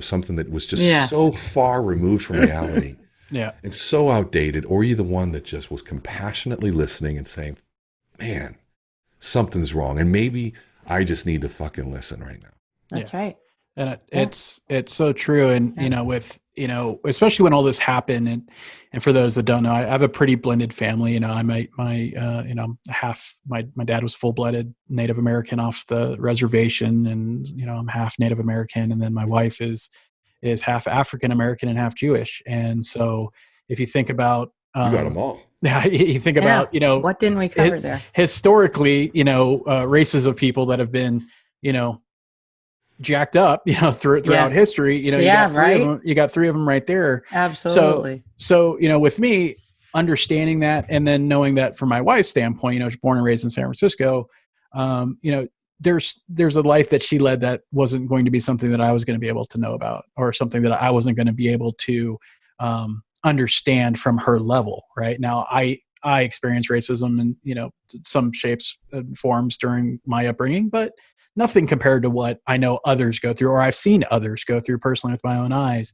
something that was just so far removed from reality and so outdated? Or were you the one that just was compassionately listening and saying, man, something's wrong, and maybe I just need to fucking listen right now? That's right. And it's so true. And, especially when all this happened, and for those that don't know, I have a pretty blended family. I'm half, my dad was full-blooded Native American off the reservation, and, I'm half Native American. And then my wife is half African American and half Jewish. And so if you think about, you got them all. Yeah, you think about, what didn't we cover there? Historically, races of people that have been, jacked up, throughout history, you got three of them right there. Absolutely. So, with me understanding that, and then knowing that from my wife's standpoint, she's born and raised in San Francisco, there's a life that she led that wasn't going to be something that I was going to be able to know about, or something that I wasn't going to be able to, understand from her level. Right now, I I experienced racism in, some shapes and forms during my upbringing, but nothing compared to what I know others go through, or I've seen others go through personally with my own eyes.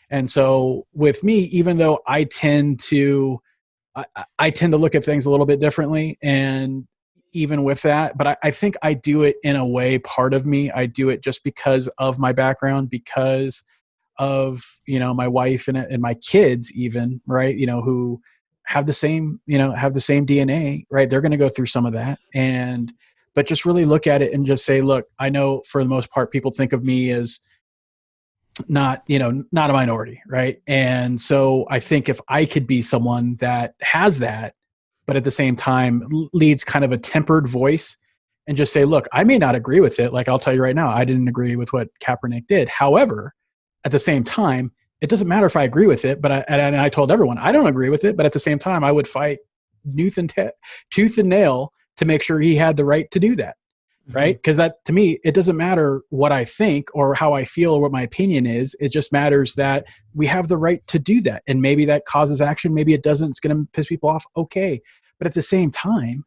And so with me, even though I tend to look at things a little bit differently, and even with that, but I think I do it in a way, part of me, I do it just because of my background, because of, my wife and my kids even, right, who have the same DNA, right? They're going to go through some of that. But just really look at it and just say, look, I know for the most part, people think of me as not a minority, right? And so I think if I could be someone that has that, but at the same time leads kind of a tempered voice, and just say, look, I may not agree with it. Like, I'll tell you right now, I didn't agree with what Kaepernick did. However, at the same time, it doesn't matter if I agree with it, but I told everyone I don't agree with it, but at the same time, I would fight tooth and nail to make sure he had the right to do that. Right? Because that, to me, it doesn't matter what I think or how I feel or what my opinion is. It just matters that we have the right to do that. And maybe that causes action. Maybe it doesn't. It's going to piss people off. Okay. But at the same time,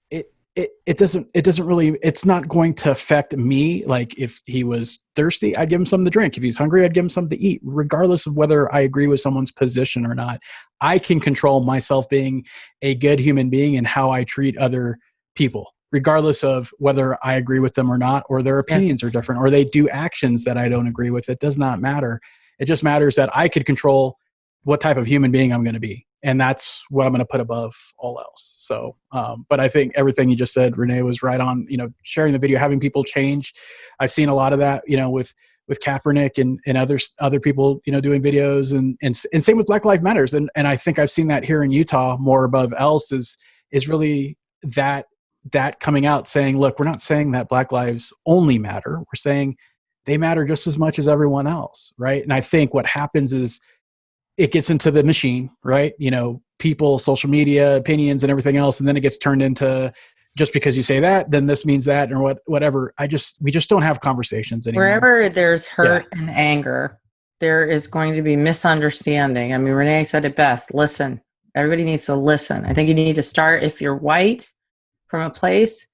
it doesn't really, it's not going to affect me. Like, if he was thirsty, I'd give him something to drink. If he's hungry, I'd give him something to eat, regardless of whether I agree with someone's position or not. I can control myself being a good human being and how I treat other people, regardless of whether I agree with them or not, or their opinions are different, or they do actions that I don't agree with. It does not matter. It just matters that I could control what type of human being I'm going to be. And that's what I'm going to put above all else. So, but I think everything you just said, Rene, was right on, sharing the video, having people change. I've seen a lot of that, with Kaepernick and other people, doing videos, and same with Black Lives Matters. And I think I've seen that here in Utah more above else is really that coming out saying, look, we're not saying that Black lives only matter. We're saying they matter just as much as everyone else. Right. And I think what happens is it gets into the machine, right? People, social media, opinions, and everything else. And then it gets turned into, just because you say that, then this means that, or whatever. We just don't have conversations anymore. Wherever there's hurt and anger, there is going to be misunderstanding. I mean, Rene said it best. Listen. Everybody needs to listen. I think you need to start, if you're white, from a place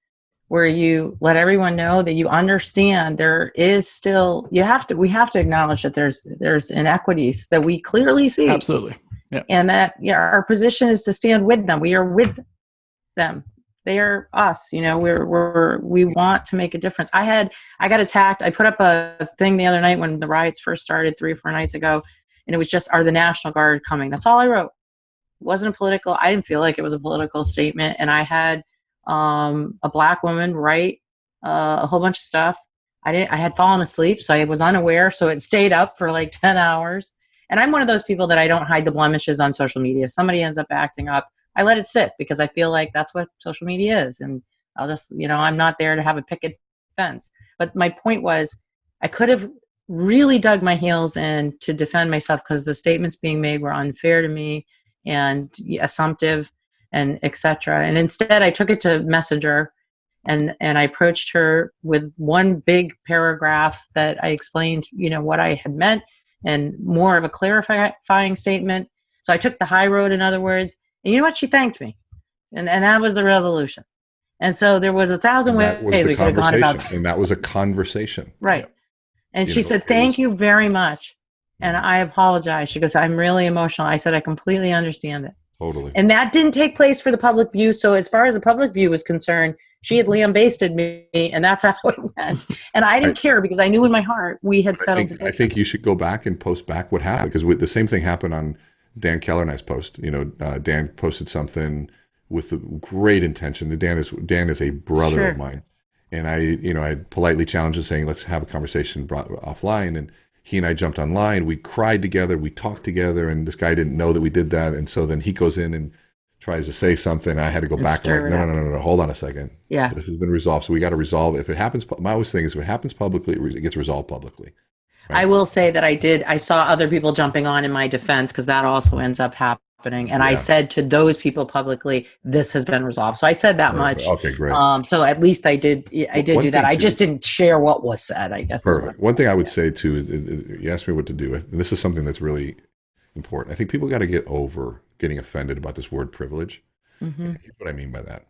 where you let everyone know that you understand there is still, we have to acknowledge that there's inequities that we clearly see. Absolutely. Yeah. And that our position is to stand with them. We are with them. They are us. We want to make a difference. I got attacked. I put up a thing the other night when the riots first started 3 or 4 nights ago, and it was just, are the National Guard coming? That's all I wrote. It wasn't a political, I didn't feel like it was a political statement. And I had a Black woman write a whole bunch of stuff. I had fallen asleep, so I was unaware. So it stayed up for like 10 hours. And I'm one of those people that I don't hide the blemishes on social media. If somebody ends up acting up, I let it sit, because I feel like that's what social media is. And I'll just, I'm not there to have a picket fence. But my point was, I could have really dug my heels in to defend myself, because the statements being made were unfair to me and assumptive, and etc. And instead I took it to Messenger, and I approached her with one big paragraph that I explained, what I had meant, and more of a clarifying statement. So I took the high road, in other words, and you know what? She thanked me. And that was the resolution. And so there was 1,000 ways we could have gone about that. And that was a conversation. Right. And she said, thank you very much. And I apologize. She goes, I'm really emotional. I said, I completely understand it. Totally. And that didn't take place for the public view. So as far as the public view was concerned, she had Liam basted me, and that's how it went. And I didn't care, because I knew in my heart we had settled. I think you should go back and post back what happened, because the same thing happened on Dan Keller and I's post. Dan posted something with great intention. Dan is a brother of mine, and I politely challenged him, saying, let's have a conversation offline. And he and I jumped online. We cried together. We talked together, and this guy didn't know that we did that. And so then he goes in and tries to say something. I had to go back and like, no, hold on a second. Yeah, this has been resolved. So we got to resolve. If it happens, my always thing is, if it happens publicly, it gets resolved publicly. Right? I will say that I saw other people jumping on in my defense, because that also ends up happening. And I said to those people publicly, this has been resolved. So I said that much. Okay, great. So at least I did do that. I just didn't share what was said, I guess. Perfect. One thing I would say too, you asked me what to do. This is something that's really important. I think people got to get over getting offended about this word privilege. Mm-hmm. And here's what I mean by that.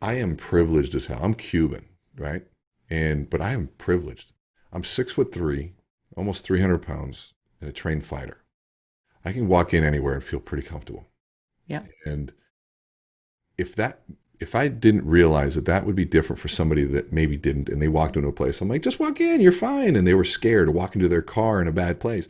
I am privileged as hell. I'm Cuban, right? But I am privileged. I'm 6'3", almost 300 pounds, and a trained fighter. I can walk in anywhere and feel pretty comfortable. Yeah. And if I didn't realize that would be different for somebody that maybe didn't, and they walked into a place, I'm like, just walk in, you're fine. And they were scared to walk into their car in a bad place.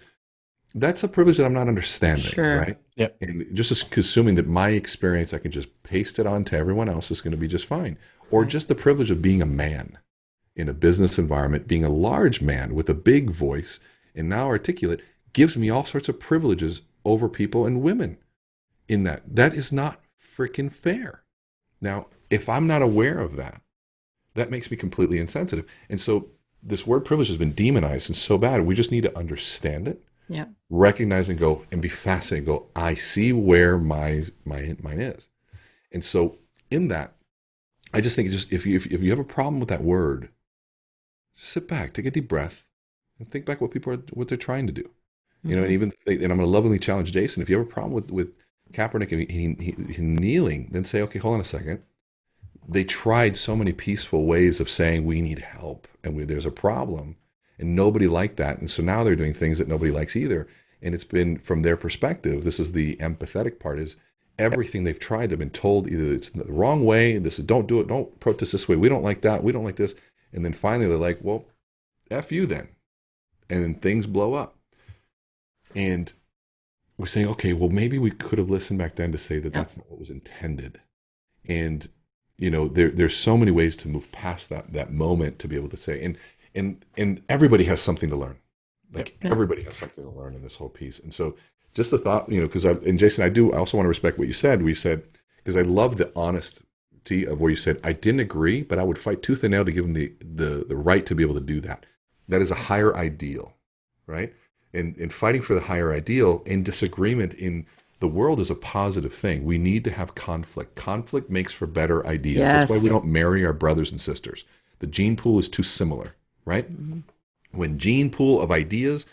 That's a privilege that I'm not understanding, Sure. right? Yep. And just assuming that my experience, I can just paste it on to everyone else is going to be just fine. Or just the privilege of being a man in a business environment, being a large man with a big voice and now articulate, gives me all sorts of privileges over people and women in that. That is not freaking fair. Now, if I'm not aware of that, that makes me completely insensitive. And so this word privilege has been demonized and so bad. We just need to understand it, recognize and go and be fascinated. Go, I see where mine is. And so in that, I just think if you have a problem with that word, just sit back, take a deep breath, and think back what they're trying to do. You know, and I'm going to lovingly challenge Jason. If you have a problem with Kaepernick and he kneeling, then say, okay, hold on a second. They tried so many peaceful ways of saying we need help and there's a problem, and nobody liked that. And so now they're doing things that nobody likes either. And it's been, from their perspective, this is the empathetic part, is everything they've tried, they've been told either it's the wrong way, this is don't do it, don't protest this way, we don't like that, we don't like this. And then finally they're like, well, F you then. And then things blow up. And we're saying, okay, well, maybe we could have listened back then to say that that's not what was intended. And, you know, there's so many ways to move past that moment to be able to say, and everybody has something to learn. Everybody has something to learn in this whole piece. And so just the thought, you know, and Jason, I also want to respect what you said. We said, because I love the honesty of where you said, I didn't agree, but I would fight tooth and nail to give them the right to be able to do that. That is a higher ideal, right? And fighting for the higher ideal and disagreement in the world is a positive thing. We need to have conflict. Conflict makes for better ideas. Yes. That's why we don't marry our brothers and sisters. The gene pool is too similar, right? Mm-hmm. When gene pool of ideas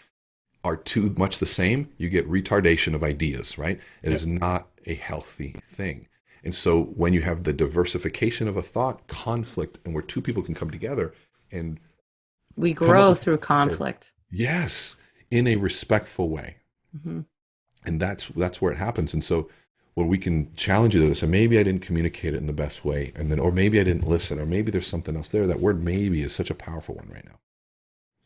are too much the same, you get retardation of ideas, right? It is not a healthy thing. And so when you have the diversification of a thought, conflict, and where two people can come together and we grow through conflict. Yes. In a respectful way. Mm-hmm. And that's where it happens. And so when we can challenge you to say, maybe I didn't communicate it in the best way, and then, or maybe I didn't listen, or maybe there's something else there. That word maybe is such a powerful one right now.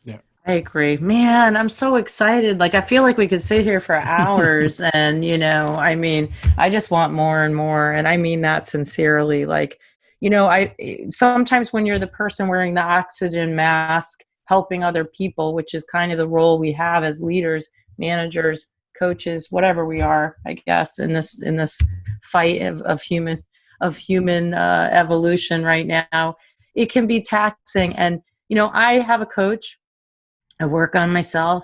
Yeah. I agree. Man, I'm so excited. Like, I feel like we could sit here for hours and, you know, I mean, I just want more and more. And I mean that sincerely. Like, you know, sometimes when you're the person wearing the oxygen mask, helping other people, which is kind of the role we have as leaders, managers, coaches, whatever we are, I guess, in this fight of human evolution right now, it can be taxing. And you know, I have a coach. I work on myself.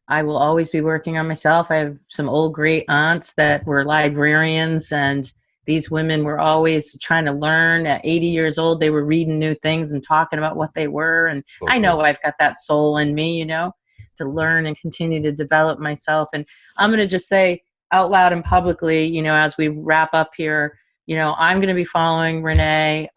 I will always be working on myself. I have some old great aunts that were librarians, and these women were always trying to learn. At 80 years old, they were reading new things and talking about what they were. And I know I've got that soul in me, you know, to learn and continue to develop myself. And I'm going to just say out loud and publicly, you know, as we wrap up here, you know, I'm going to be following Rene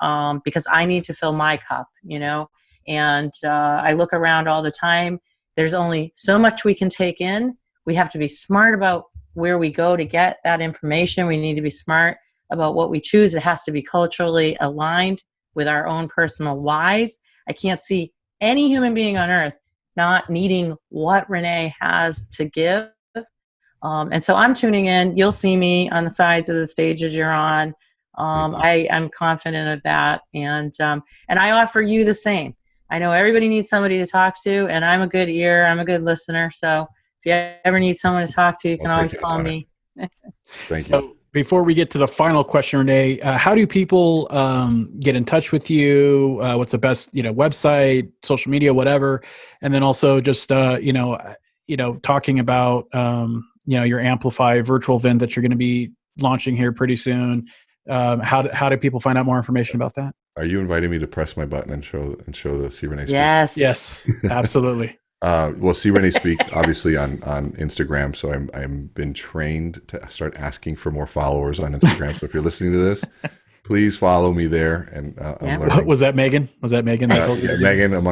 because I need to fill my cup, you know, and I look around all the time. There's only so much we can take in. We have to be smart about where we go to get that information. We need to be smart about what we choose. It has to be culturally aligned with our own personal whys. I can't see any human being on earth not needing what Rene has to give. And so I'm tuning in. You'll see me on the sides of the stages you're on. I'm confident of that. And I offer you the same. I know everybody needs somebody to talk to, and I'm a good ear. I'm a good listener. So if you ever need someone to talk to, you can always call me. Thank you. Before we get to the final question, Rene, how do people get in touch with you? What's the best, website, social media, whatever? And then also just, talking about, your Amplify virtual event that you're going to be launching here pretty soon. How do people find out more information about that? Are you inviting me to press my button and show the C. Rene? Yes. Yes, absolutely. Well, see Rene speak obviously on Instagram. So I'm been trained to start asking for more followers on Instagram. So if you're listening to this, please follow me there. And I'm learning. Was that Megan? Was that Megan that told you? Yeah, Megan Megan,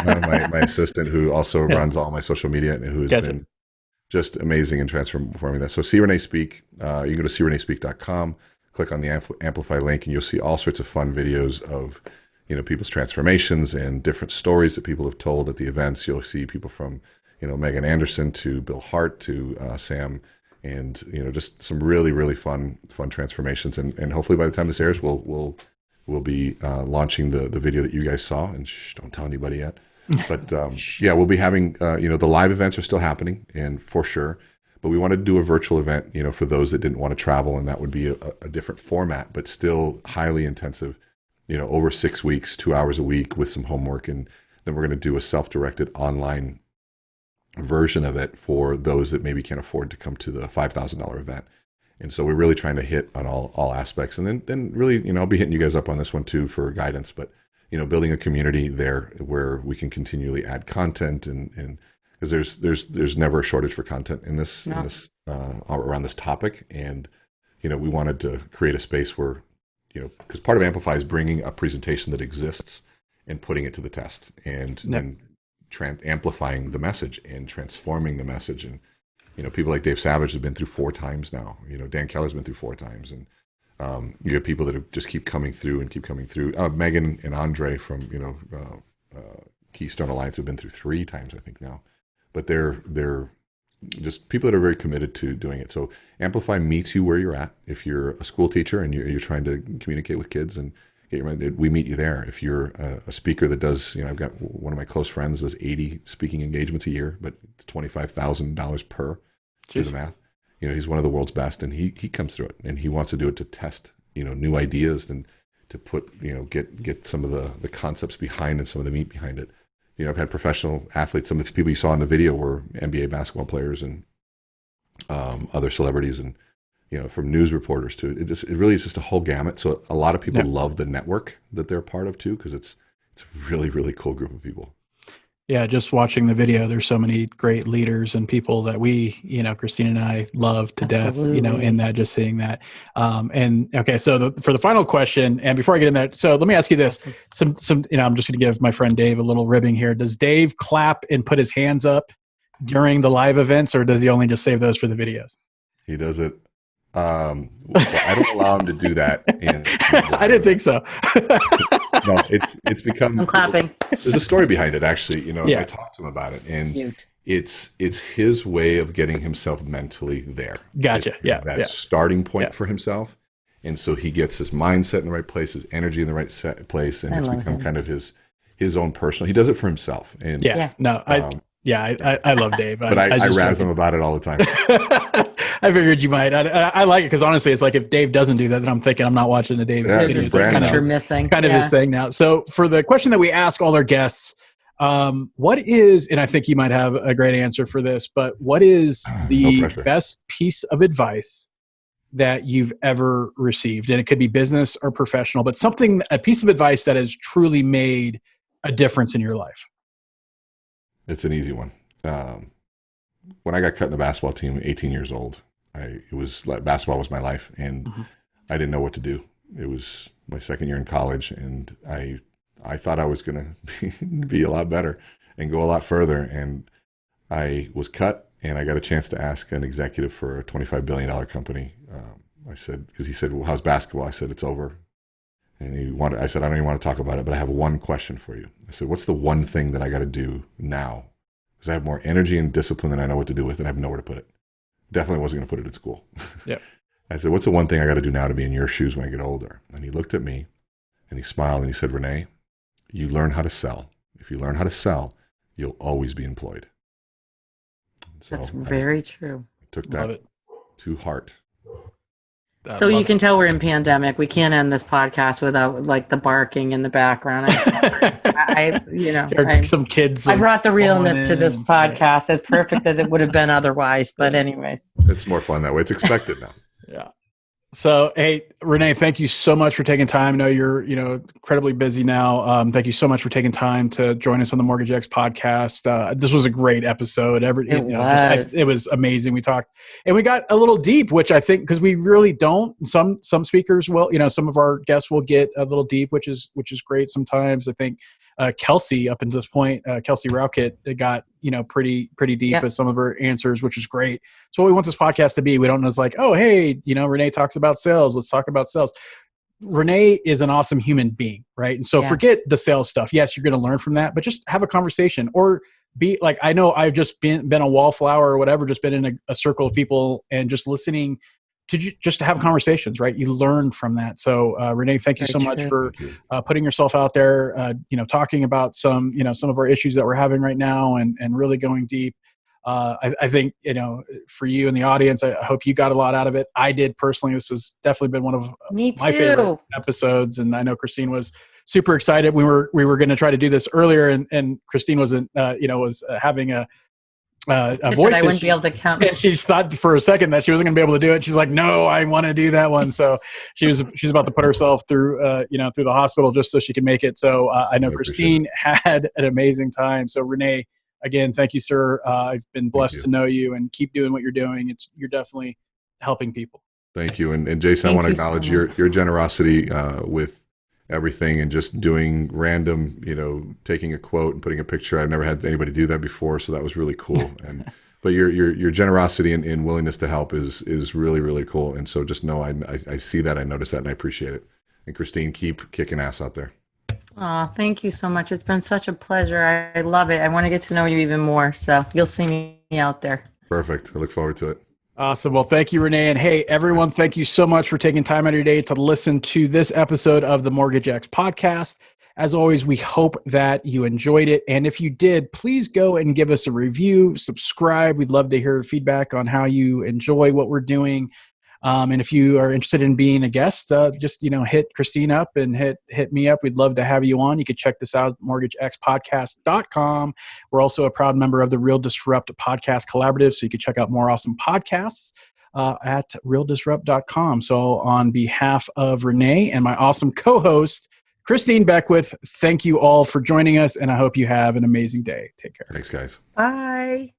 and my assistant who also runs all my social media and who has been just amazing in transforming that. So see Rene speak. You can go to seerenespeak.com, click on the Amplify link, and you'll see all sorts of fun videos of people's transformations and different stories that people have told at the events. You'll see people from Megan Anderson to Bill Hart to Sam, and just some really, really fun transformations. And hopefully by the time this airs, we'll be launching the video that you guys saw. And don't tell anybody yet. But we'll be having the live events are still happening, and for sure. But we wanted to do a virtual event, for those that didn't want to travel, and that would be a different format, but still highly intensive. Over 6 weeks, 2 hours a week with some homework, and then we're going to do a self-directed online version of it for those that maybe can't afford to come to the $5,000 event. And so we're really trying to hit on all aspects, and then really, I'll be hitting you guys up on this one too for guidance, but building a community there where we can continually add content, and because there's never a shortage for content in this around this topic, and we wanted to create a space where because part of Amplify is bringing a presentation that exists and putting it to the test, and then amplifying the message and transforming the message. And people like Dave Savage have been through 4 times now. Dan Keller's been through 4 times, and you have people that have just keep coming through. Megan and Andre from Keystone Alliance have been through 3 times, I think now, but they're just people that are very committed to doing it. So Amplify meets you where you're at. If you're a school teacher and you're trying to communicate with kids and get your mind, we meet you there. If you're a speaker that does, I've got one of my close friends does 80 speaking engagements a year, but it's $25,000 per. Do the math. He's one of the world's best, and he comes through it, and he wants to do it to test, new ideas and to put, get some of the concepts behind and some of the meat behind it. I've had professional athletes. Some of the people you saw in the video were NBA basketball players and other celebrities, and from news reporters to it really is just a whole gamut. So a lot of people love the network that they're part of too, because it's a really, really cool group of people. Yeah, just watching the video, there's so many great leaders and people that we, Christine and I love to death, in that, just seeing that. And okay, so for the final question, and before I get in there, so let me ask you this. I'm just going to give my friend Dave a little ribbing here. Does Dave clap and put his hands up during the live events, or does he only just save those for the videos? He does it. I don't allow him to do that. I didn't think so. No, it's become. I'm clapping. There's a story behind it, actually. I talked to him about it, and Cute. it's his way of getting himself mentally there. Gotcha. Starting point for himself, and so he gets his mindset in the right place, his energy in the right place, and it's become kind of his own personal. He does it for himself, and I love Dave, but I razz him about it all the time. I figured you might. I like it because honestly, it's like if Dave doesn't do that, then I'm thinking I'm not watching the Dave. It's kind of missing. Kind of his thing now. So for the question that we ask all our guests, what is, and I think you might have a great answer for this, but what is the best piece of advice that you've ever received? And it could be business or professional, but a piece of advice that has truly made a difference in your life. It's an easy one. When I got cut in the basketball team, 18 years old, basketball was my life, and I didn't know what to do. It was my second year in college, and I thought I was going to be a lot better and go a lot further. And I was cut, and I got a chance to ask an executive for a $25 billion company. I said, because he said, "Well, how's basketball?" I said, "It's over." And I said, "I don't even want to talk about it, but I have one question for you." I said, "What's the one thing that I got to do now? Because I have more energy and discipline than I know what to do with, and I have nowhere to put it." Definitely wasn't going to put it at school. Yeah. I said, "What's the one thing I got to do now to be in your shoes when I get older?" And he looked at me, and he smiled, and he said, "Rene, you learn how to sell. If you learn how to sell, you'll always be employed." So that's very true. I took that to heart. So you can tell we're in pandemic. We can't end this podcast without like the barking in the background. Some kids. I brought the realness to this podcast, as perfect as it would have been otherwise. But anyways, it's more fun that way. It's expected now. Yeah. So, hey, Rene, thank you so much for taking time. I know you're, incredibly busy now. Thank you so much for taking time to join us on the Mortgage X podcast. This was a great episode. It was amazing. We talked and we got a little deep, which I think, because we really don't, some speakers will, some of our guests will get a little deep, which is great. Sometimes I think, Kelsey, up until this point, Kelsey Roukit got, pretty deep with some of her answers, which is great. So what we want this podcast to be, we don't know, it's like, oh, hey, Rene talks about sales. Let's talk about sales. Rene is an awesome human being, right? And so forget the sales stuff. Yes, you're going to learn from that, but just have a conversation, or be like, I know I've just been a wallflower or whatever, just been in a circle of people and just listening to just to have conversations, right? You learn from that. So Rene, thank you so much for putting yourself out there, talking about some of our issues that we're having right now, and really going deep. I think, for you and the audience, I hope you got a lot out of it. I did personally. This has definitely been one of my favorite episodes. And I know Christine was super excited. We were going to try to do this earlier, and Christine wasn't, was having a voice I wouldn't be able to count. And she thought for a second that she wasn't going to be able to do it. She's like, no, I want to do that one. So she's about to put herself through, through the hospital just so she can make it. So I know Christine had an amazing time. So Rene, again, thank you, sir. I've been blessed to know you, and keep doing what you're doing. You're definitely helping people. Thank you. And Jason, I want to acknowledge your generosity with everything, and just doing random, taking a quote and putting a picture. I've never had anybody do that before, so that was really cool. But your generosity and willingness to help is really, really cool. And so just know I see that, I notice that, and I appreciate it. And Christine, keep kicking ass out there. Oh, thank you so much. It's been such a pleasure. I love it. I want to get to know you even more. So you'll see me out there. Perfect. I look forward to it. Awesome. Well, thank you, Rene. And hey, everyone, thank you so much for taking time out of your day to listen to this episode of the Mortgage X podcast. As always, we hope that you enjoyed it. And if you did, please go and give us a review, subscribe. We'd love to hear feedback on how you enjoy what we're doing. And if you are interested in being a guest, just, hit Christine up and hit me up. We'd love to have you on. You can check this out, mortgagexpodcast.com. We're also a proud member of the Real Disrupt Podcast Collaborative, so you can check out more awesome podcasts at realdisrupt.com. So on behalf of Rene and my awesome co-host, Christine Beckwith, thank you all for joining us, and I hope you have an amazing day. Take care. Thanks, guys. Bye.